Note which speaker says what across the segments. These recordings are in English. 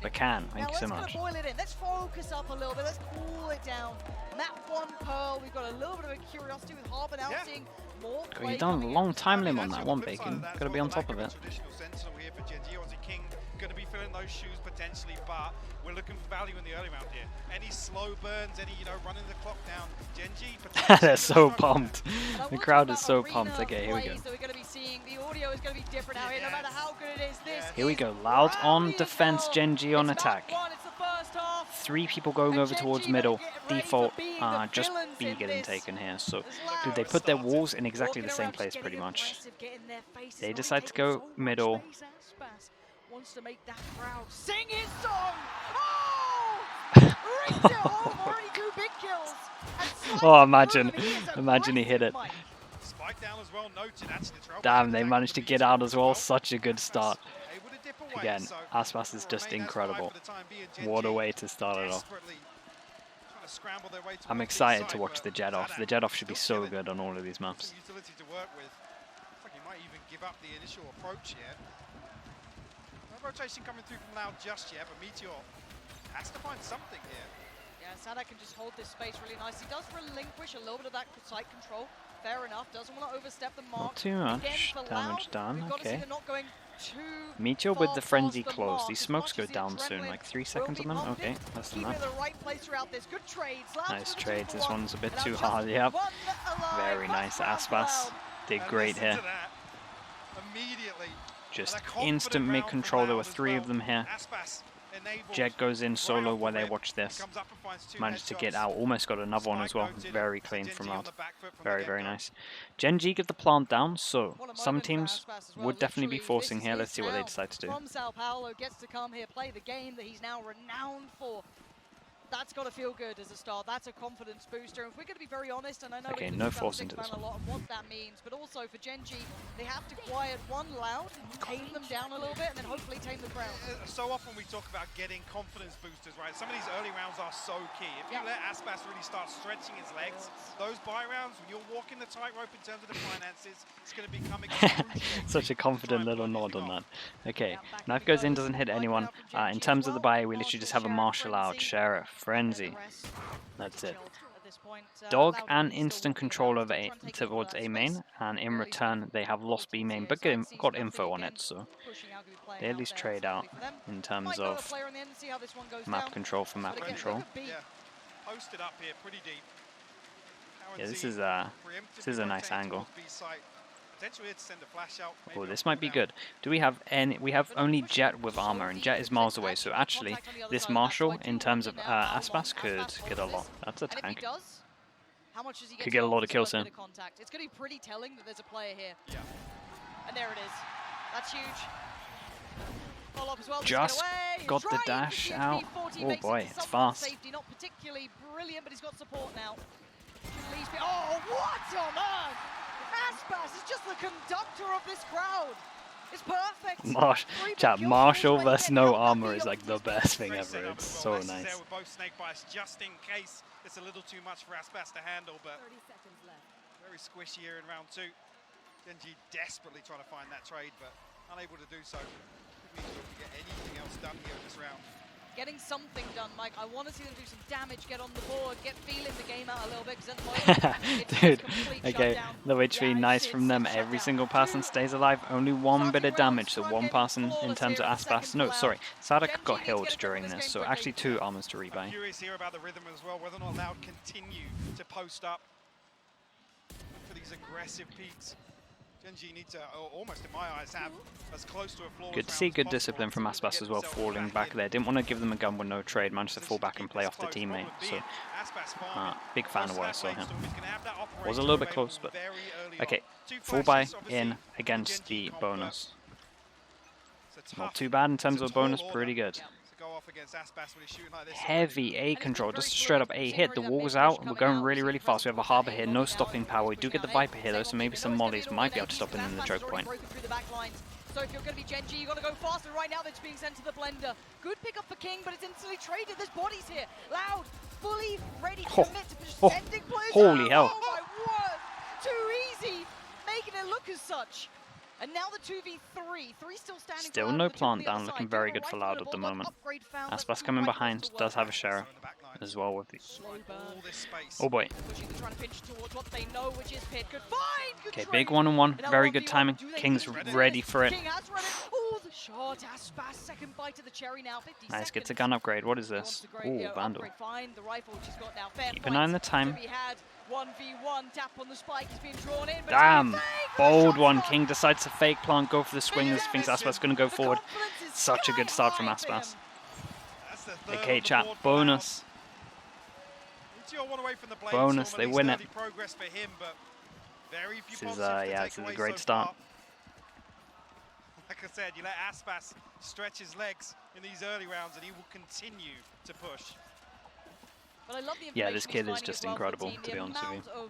Speaker 1: Bacan, thank you so much.
Speaker 2: Let's boil it in. Let's focus up a little bit. Let's cool it down. And that one pearl, we've got a little bit of a curiosity with Harbour now seeing more play.
Speaker 1: You've done a long time limit on that one, Bacon. Got to be on top of it.
Speaker 3: Going to be filling those shoes potentially, but we're looking for value in the early round here. Any slow burns, any running the clock down. Gen.G.
Speaker 1: They're so pumped. The crowd is so pumped. Okay, here we go.
Speaker 2: So we're going to be seeing the audio is going to be different out here, no matter how good it is.
Speaker 1: Here we go. Loud on defense, Gen.G on attack. 3 people going over towards middle. Default, just B getting taken here. So, dude, they put their walls in exactly the same place pretty much. They decide to go middle.
Speaker 2: Wants to make that crowd sing his song. Oh! Rings it home, already 2 big kills.
Speaker 1: Oh, imagine he hit it.
Speaker 3: Spike down as well, noted, actually,
Speaker 1: Damn, they managed to get out as well. Such a good start. Again, Aspas is just incredible. What a way to start it off. I'm excited to watch the Jet off. The Jet off should be so good on all of these maps.
Speaker 3: Rotation coming through from Loud just yet, but Meteor has to find something here.
Speaker 2: Yeah, Sada can just hold this space really nicely. Does relinquish a little bit of that site control. Fair enough. Doesn't want to overstep the mark.
Speaker 1: Not too much damage done. Okay.
Speaker 2: Too
Speaker 1: Meteor with the frenzy closed. These smokes go down soon, like 3 seconds on them. Okay, less than that. Nice trades. This one's a bit too hard. Yep. Very nice. Aspas did great here. Just instant mid-control. There were 3 of them here. Jet goes in solo while they watch this. Managed to get out. Almost got another one as well. Very clean from Loud. Very, very nice. Gen.G get the plant down, so some teams would definitely be forcing here. Let's see what they decide to do.
Speaker 2: From Sao Paulo gets to come here, play the game that he's now renowned for. That's got to feel good as a start. That's a confidence booster. And if we're going to be very honest, and I know
Speaker 1: okay, no force into this
Speaker 2: one. A lot of what that means, but also for Gen.G, they have to quiet one Loud, tame them down a little bit, and then hopefully tame the crowd.
Speaker 3: So often we talk about getting confidence boosters, right? Some of these early rounds are so key. If you let Aspas really start stretching his legs, those buy rounds, when you're walking the tightrope in terms of the finances, it's going to become
Speaker 1: such a confident little nod on that. Okay, knife goes in, doesn't hit anyone. In terms of the buy, we literally just have a martial out, Sheriff. Frenzy. That's it. Dog and instant control over towards A main, and in return they have lost B main, but got info on it, so they at least trade out in terms of map control for map control. Yeah, this is a nice angle. Oh, this might be good. Do we have any? We have only Jet with armor, and Jet is miles away. So actually, this Marshall, in terms of Aspas, could get a lot. That's a tank. Could get a lot of kills in.
Speaker 2: It's going to be pretty telling that there's a player here. Yeah. And there it is. That's huge.
Speaker 1: Just got the dash out. Oh boy, it's fast.
Speaker 2: Not particularly brilliant, but he's got support now. Oh, what on earth! Aspas is just the conductor of this crowd. It's perfect.
Speaker 1: Marshall versus no armor is like the best thing ever. It's so nice.
Speaker 3: Just in case it's a little too much for Aspas to handle, but very squishy here in round 2. Genji desperately trying to find that trade, but unable to do so. It means we can get anything else done here in this round.
Speaker 2: Getting something done, Mike. I want to see them do some damage, get on the board, get feeling the game out a little bit, because at the moment,
Speaker 1: dude, okay, the Witchery, nice from them. Every single person stays alive, only 1 bit of damage, so 1 person in terms of Aspas. No, sorry, Sadak got healed during this, so actually 2 armors to rebuy.
Speaker 3: I'm curious here about the rhythm as well, whether or not Loud continue to post up for these aggressive peaks. Gen.G need to, almost in my eyes, have as close to a flawless.
Speaker 1: Good to see good discipline from Aspas as well, falling back there. Didn't want to give them a gun with no trade, managed to fall back and play off the teammate. So, big fan of what I saw here. Was a little bit close, but okay. Full buy in against the bonus. Not too bad in terms of a bonus, pretty good. Heavy A control, just straight up A hit. The wall was out, and we're going really, really fast. We have a Harbor here, no stopping power. We do get the Viper here though, so maybe some mollies might be able to stop him in the choke point.
Speaker 2: So if you're going to be Gen.G, you've got to go faster. Right now, that's being sent to the blender. Good pickup for King, but it's instantly traded. There's bodies here. Loud, fully ready to commit to just sending players.
Speaker 1: Holy hell.
Speaker 2: Oh my word! Too easy, making it look as such. And now the 2v3, three still standing.
Speaker 1: Still no plant down, looking very good for Loud at the moment. Aspas coming behind, does have a sheriff as well with the... Oh boy. Okay, big 1-on-1, very good timing. King's ready for it. Nice, gets a gun upgrade. What is this? Ooh, Vandal. Keep an eye on the time.
Speaker 2: 1v1 tap on the spike, he's being drawn in.
Speaker 1: Damn! Bold one. King decides to fake plant, go for the swingers, thinks Aspas is going to go forward. Such a good start from Aspas. Okay, chat. Bonus. Bonus, they win it. This is, yeah, this is a great start.
Speaker 3: Like I said, you let Aspas stretch his legs in these early rounds and he will continue to push.
Speaker 1: Yeah, this kid is just incredible, to be honest with you.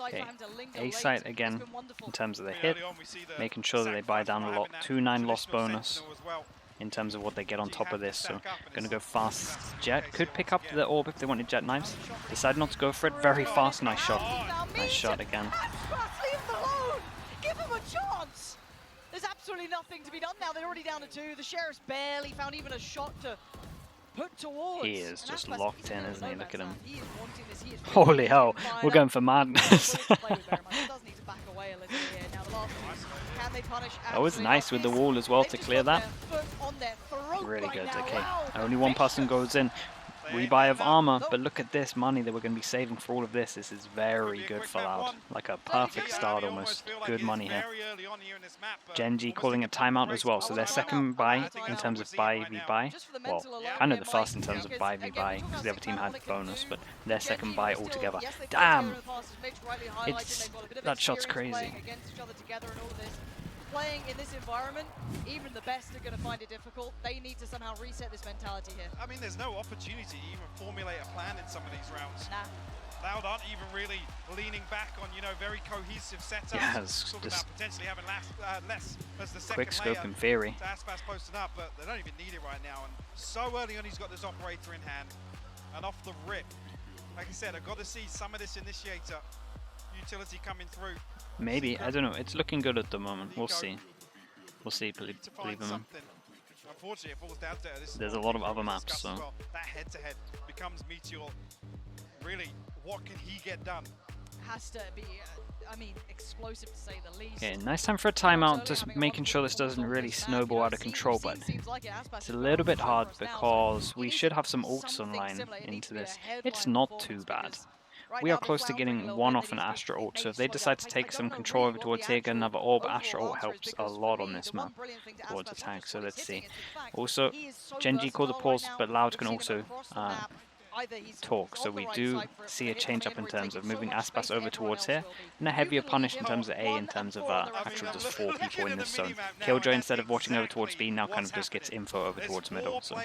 Speaker 1: Okay, A site again, in terms of the hit, making sure that they buy down a lot. 2-9 loss bonus in terms of what they get on top of this, so going to go fast. Jet could pick up the orb if they wanted Jet knives. Decide not to go for it, very fast, nice shot. Nice shot again.
Speaker 2: Give him a chance! There's absolutely nothing to be done now. They're already down to 2. The Sheriff's barely found even a shot to put towards.
Speaker 1: He is just locked in, isn't he? Look at him. Holy hell, we're going for madness. That was nice with the wall as well to clear that. Really good, okay. Only one person goes in. Rebuy of armor, but look at this money that we're going to be saving for all of this. This is very good for Loud. Like a perfect start almost. Good money here. Gen.G calling a timeout as well. So their second buy in terms of buy v buy. Well, kind of the first in terms of buy v buy because the other team had bonus, but their second buy altogether. Damn! That shot's crazy.
Speaker 2: Playing in this environment, even the best are going to find it difficult. They need to somehow reset this mentality here.
Speaker 3: I mean, there's no opportunity to even formulate a plan in some of these rounds.
Speaker 2: Nah.
Speaker 3: Loud aren't even really leaning back on, you know, very cohesive setups.
Speaker 1: Yeah, it's
Speaker 3: talking
Speaker 1: just
Speaker 3: about potentially having less as the second
Speaker 1: quick scope in theory.
Speaker 3: Aspas posting up, but they don't even need it right now. And so early on, he's got this operator in hand, and off the rip. Like I said, I've got to see some of this initiator utility coming through.
Speaker 1: Maybe, I don't know. It's looking good at the moment. We'll see. We'll see, believe him. There's a lot of other maps, so.
Speaker 3: That head-to-head becomes Meteor. Really, what can he get done?
Speaker 2: Has to be, I mean, explosive to say the least.
Speaker 1: Okay, nice time for a timeout, just making sure this doesn't really snowball out of control, but it's a little bit hard because we should have some ults online into this. It's not too bad. We are close to getting one off an Astra ult, so if they decide to take some control over towards here, get another orb, Astra ult helps a lot on this map towards attack, so let's see. Also, Gen.G called the pause, but Loud can also talk, so we do see a change up in terms of moving Aspas over towards here, and a heavier punish in terms of A, in terms of actually just 4 people in this zone. Killjoy, instead of watching over towards B, now kind of just gets info over towards middle, so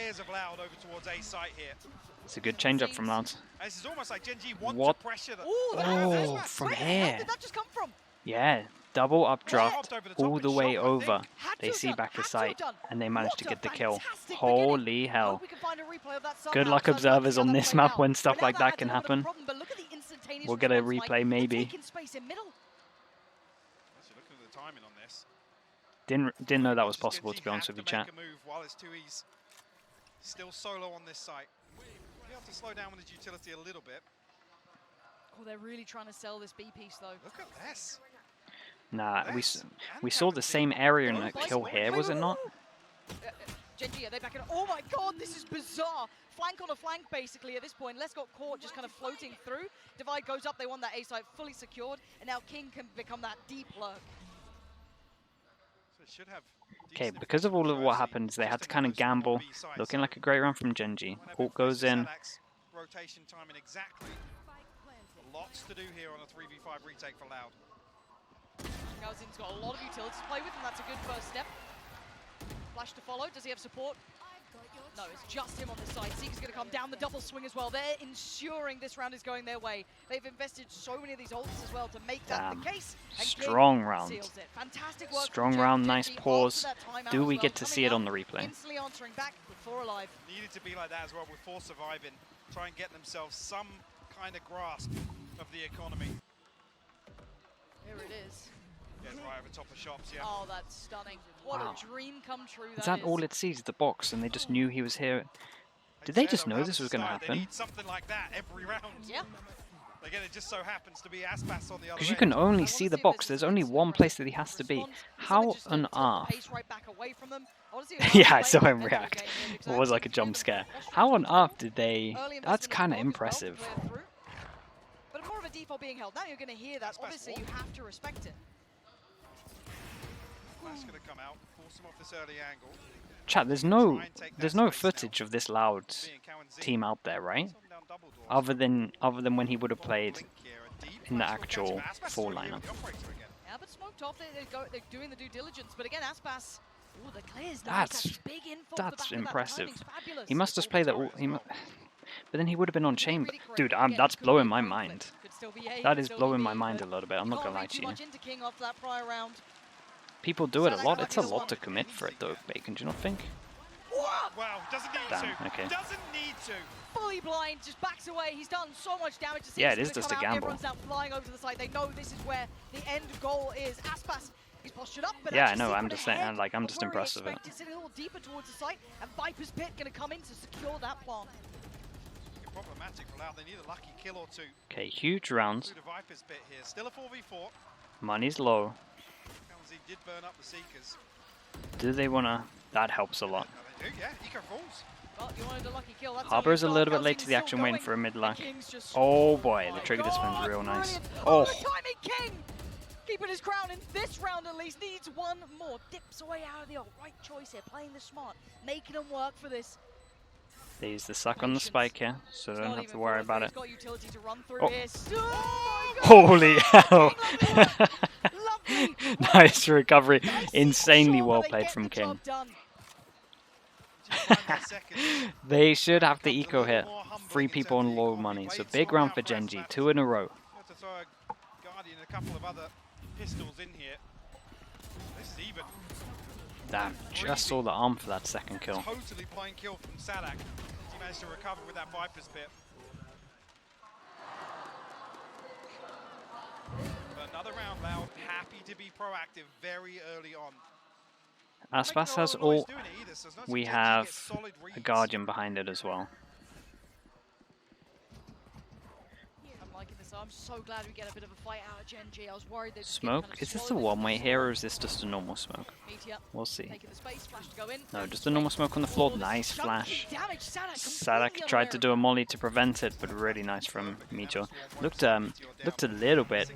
Speaker 1: it's a good change up from Loud. What? Oh, from here.
Speaker 2: Where did that just come from?
Speaker 1: Yeah, double updraft all the way over. They see back to sight, and they manage to get the kill. Holy hell. Good luck, observers, on this map when stuff like that can happen. We'll get a replay, maybe. Didn't know that was possible, to be honest with you, chat.
Speaker 3: Still solo on this site. You have to slow down with his utility a little bit.
Speaker 2: Oh, they're really trying to sell this B piece, though.
Speaker 3: Look at this.
Speaker 1: Nah, we saw the same area in a kill here, was it not?
Speaker 2: Genji, are they back in? Oh my god, this is bizarre. Flank on a flank, basically, at this point. Les got caught just kind of floating through. Divide goes up, they want that A site fully secured, and now King can become that deep lurk.
Speaker 3: So it should have.
Speaker 1: Okay, because of all of what happens, they had to kind of gamble. Looking like a great run from Genji. Ult goes in.
Speaker 3: Rotation timing exactly. Lots to do here on a 3v5 retake for Loud.
Speaker 2: Galzin's got a lot of utility to play with, and that's a good first step. Flash to follow. Does he have support? No, it's just him on the side. Seeker's going to come down the double swing as well. They're ensuring this round is going their way. They've invested so many of these ults as well to make that the case.
Speaker 1: Strong round.
Speaker 2: Fantastic work.
Speaker 1: Strong round, nice pause. Do we get to see it on the replay?
Speaker 2: Instantly answering back with 4 alive.
Speaker 3: Needed to be like that as well with 4 surviving. Try and get themselves some kind of grasp of the economy.
Speaker 2: Here it is.
Speaker 3: Gets right over top of shops, yeah.
Speaker 2: Oh, that's stunning. What
Speaker 1: Wow.
Speaker 2: a dream come true
Speaker 1: Is that all it sees? The box, and they just knew he was here. Did they just know this was going to
Speaker 3: They
Speaker 1: happen?
Speaker 3: need something like that every round.
Speaker 2: Yeah.
Speaker 3: Again, it just so happens to be Aspas on the other
Speaker 1: Because you
Speaker 3: end.
Speaker 1: can only see the box. There's only one place that he has to be. How on earth? Yeah, I saw him react. It was like a jump scare. How on earth did they... That's kind of impressive.
Speaker 2: But more of a default being held. Now you're going to hear that. Obviously, you have to respect it.
Speaker 3: Flash going to come out, force him off this early angle.
Speaker 1: Chat, there's no footage of this Loud team out there, right? Other than when he would have played in the actual full lineup.
Speaker 2: Yeah, but smoked off. They're doing the due diligence. But again, Aspas. Ooh, the clear's nice. Big info
Speaker 1: That's impressive.
Speaker 2: Fabulous.
Speaker 1: He must just play that. But then he would have been on chamber. Dude, that's blowing my mind. That is blowing my mind a little bit. I'm not gonna lie to you. People do it a lot. It's a lot to commit for it, though, Bacon. Do you not think?
Speaker 3: Wow, doesn't need
Speaker 1: Damn,
Speaker 3: to.
Speaker 1: okay.
Speaker 3: Doesn't need to.
Speaker 2: Fully blind, just backs away. He's done so much damage to see.
Speaker 1: Yeah, it is just a gamble.
Speaker 2: Everyone's now flying over to the side. They know this is where the end goal is. Aspas, he's postured up, but
Speaker 1: yeah, I
Speaker 2: actually
Speaker 1: know. I'm
Speaker 2: Secret
Speaker 1: just saying.
Speaker 2: ahead
Speaker 1: Like, I'm
Speaker 2: of
Speaker 1: just
Speaker 2: where he
Speaker 1: impressed with it.
Speaker 2: expected, sitting a little deeper towards the site, and Viper's Pit going to come in to secure that plant.
Speaker 3: Problematic for Loud. They need a lucky kill or two.
Speaker 1: Okay, huge rounds.
Speaker 3: Through the Viper's Pit here. Still a 4v4.
Speaker 1: Money's low.
Speaker 3: Genji did burn up the Seekers.
Speaker 1: Do they wanna? That helps a lot.
Speaker 3: No, they do, yeah. Eco falls.
Speaker 2: Well, you wanted a lucky kill. That's
Speaker 1: Harbor's a
Speaker 2: how
Speaker 1: little bit
Speaker 2: Kelsey's
Speaker 1: late to the
Speaker 2: still
Speaker 1: action, waiting
Speaker 2: going.
Speaker 1: for a mid
Speaker 2: The
Speaker 1: lack.
Speaker 2: King's just-
Speaker 1: Oh boy, the trigger
Speaker 2: God,
Speaker 1: discipline's real nice.
Speaker 2: brilliant.
Speaker 1: Oh,
Speaker 2: The timing king! Keeping his crown in this round at least. Needs one more. Dips away out of the right choice here. Playing the smart. Making them work for this.
Speaker 1: they use the suck on the spike here, so they don't have to worry about it.
Speaker 2: Got utility to run through
Speaker 1: Oh.
Speaker 2: here. Oh my God.
Speaker 1: Holy hell!
Speaker 2: Lovely.
Speaker 1: Nice recovery.
Speaker 2: Nice
Speaker 1: Insanely
Speaker 2: shot,
Speaker 1: well
Speaker 2: but they
Speaker 1: played
Speaker 2: get
Speaker 1: from
Speaker 2: the
Speaker 1: King.
Speaker 2: job done.
Speaker 1: They should have the eco hit. 3 people on low money, so big round for Gen.G. 2 in a row.
Speaker 3: To throw a Guardian and a couple of other pistols in here. This is even.
Speaker 1: Damn, just saw the arm for that second kill.
Speaker 3: Totally blind kill from Sadak. He managed to recover with that Viper's Pit. But another round, Loud. Happy to be proactive very early on.
Speaker 1: Aspas has all. We have a Guardian behind it as well.
Speaker 2: I'm liking this. I'm so glad we get a bit of a fight out of Gen.G. I was worried they'd just get
Speaker 1: Smoke?
Speaker 2: kind of
Speaker 1: Is this the
Speaker 2: swallowed.
Speaker 1: one-way here, or is this just a normal smoke?
Speaker 2: Meteor
Speaker 1: We'll see.
Speaker 2: taking the space, flash to go in.
Speaker 1: No, just a normal smoke on the floor. Nice flash. Sadak tried to do a molly to prevent it, but really nice from Meteor. Looked a little bit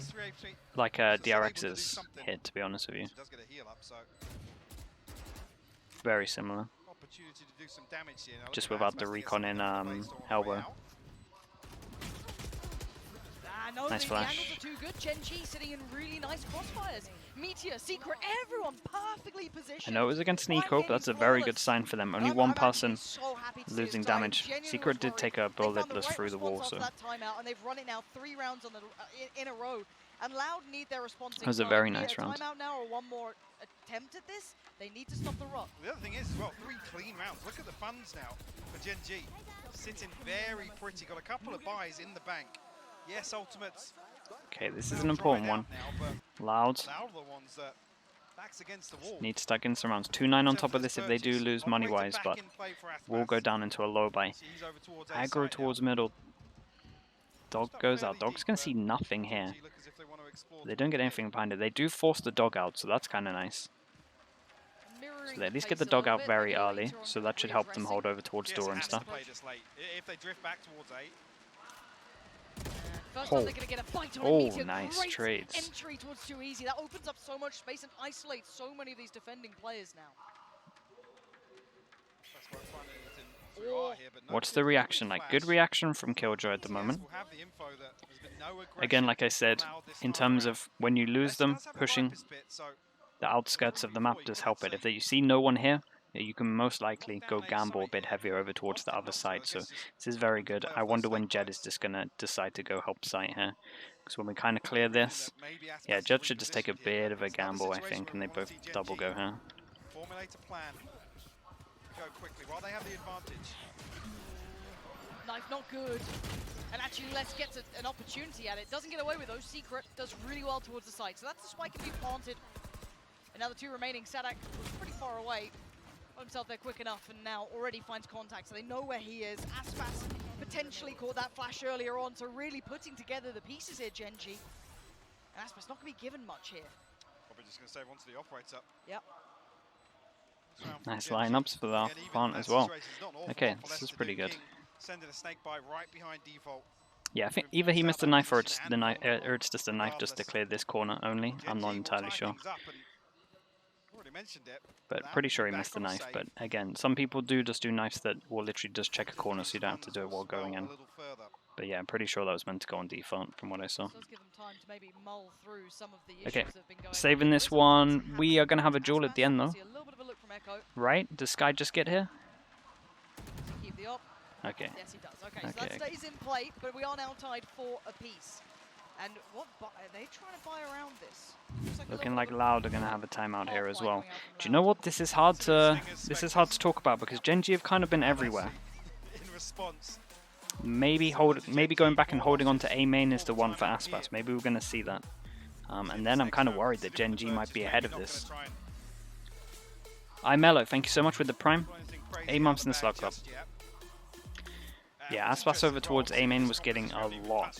Speaker 1: like a DRX's hit, to be honest with you.
Speaker 3: Does get a heal up, so
Speaker 1: Very similar.
Speaker 3: opportunity to do some damage here. Now,
Speaker 1: Just
Speaker 3: look at
Speaker 1: without the
Speaker 3: Aspas
Speaker 1: recon in
Speaker 3: gets on the way
Speaker 1: elbow.
Speaker 3: out.
Speaker 2: No,
Speaker 1: Nice
Speaker 2: the
Speaker 1: flash.
Speaker 2: angles are too good. Gen.G sitting in really nice crossfires. Meteor, Secret, everyone perfectly positioned.
Speaker 1: I know it was against Nico, but that's a very good sign for them. Only one person losing damage. Secret did take a bulletless through the wall, so
Speaker 2: that timeout, and they've run it now 3 rounds on the, in a row. And Loud need their response.
Speaker 1: That was a very nice round.
Speaker 2: Timeout now or one more attempt at this. They need to stop the rock.
Speaker 3: The other thing is, as well, 3 clean rounds. Look at the funds now for Gen.G. Sitting very pretty. Got a couple of buys in the bank. Yes, ultimates.
Speaker 1: okay, this is an important one. Loud.
Speaker 3: Loud are the ones that backs against the wall.
Speaker 1: Need to stuck in some rounds. 2-9 on top of this if they do lose money-wise, but will go down into a low buy. Aggro towards middle. Dog goes out. Dog's going to see nothing here. They don't get anything behind it. They do force the dog out, so that's kind of nice. So they at least get the dog out very early, so that should help them hold over towards door and stuff.
Speaker 3: If they drift back towards 8.
Speaker 2: First time they're going to get a fight on
Speaker 1: Oh,
Speaker 2: Meteor.
Speaker 1: nice
Speaker 2: Great
Speaker 1: trades.
Speaker 2: entry towards Too Easy. That opens up so much space and isolates so many of these defending players now.
Speaker 3: That's quite funny. It's in 3R here, but no
Speaker 1: What's the
Speaker 3: kill
Speaker 1: reaction
Speaker 3: from
Speaker 1: like?
Speaker 3: Flash.
Speaker 1: Good reaction from Killjoy at the moment.
Speaker 3: We'll have the info that there's been no aggression
Speaker 1: Again, like I said,
Speaker 3: allowed this
Speaker 1: in
Speaker 3: time
Speaker 1: terms
Speaker 3: around.
Speaker 1: of when you lose them,
Speaker 3: Does have a
Speaker 1: pushing
Speaker 3: Viper's Pit, so
Speaker 1: the outskirts of the map does help it. If you see no one here, you can most likely go gamble a bit heavier over towards the other side. So this is very good. I wonder when Jed is just going to decide to go help site here. Because when we kind of clear this, yeah, Jed should just take a bit of a gamble, I think, and they both double go here.
Speaker 3: Formulate a plan. Go quickly while they have the advantage.
Speaker 2: Knife not good. And actually, let's get an opportunity at it. Doesn't get away with those. Secret does really well towards the site. So that's the spike can be planted. And now the two remaining. Sadak was pretty far away. Got himself there quick enough and now already finds contact. So they know where he is. Aspas potentially caught that flash earlier on. So really putting together the pieces here, Gen.G. And Aspas not going to be given much here.
Speaker 3: Probably just going to save onto the operator.
Speaker 2: Yep.
Speaker 1: Nice lineups for that plant as well. Okay, this is pretty good.
Speaker 3: Sending a snake bite right behind default.
Speaker 1: Yeah, I think either he missed a knife or it's the knife, or it's just a knife just to clear this corner only. I'm not entirely sure. But pretty sure he missed the knife. But again, some people just do knives that will literally just check a corner, so you don't have to do it while going in. But yeah, I'm pretty sure that was meant to go on default from what I saw. Okay, saving this one. We are going to have a duel at the end though. Right? Does Sky just get here? Okay.
Speaker 2: Yes, he does. Okay, so that stays in play, but we are now tied for a piece. And what are they trying to buy around this?
Speaker 1: Looking like Loud are going to have a timeout here as well. Do you know what? This is hard to talk about because Gen.G have kind of been everywhere. Maybe going back and holding on to A main is the one for Aspas. Maybe we're going to see that. And then I'm kind of worried that Gen.G might be ahead of this. Mello, thank you so much with the prime. 8 months in the Slug Club. Yeah, Aspas over towards A main was getting a lot.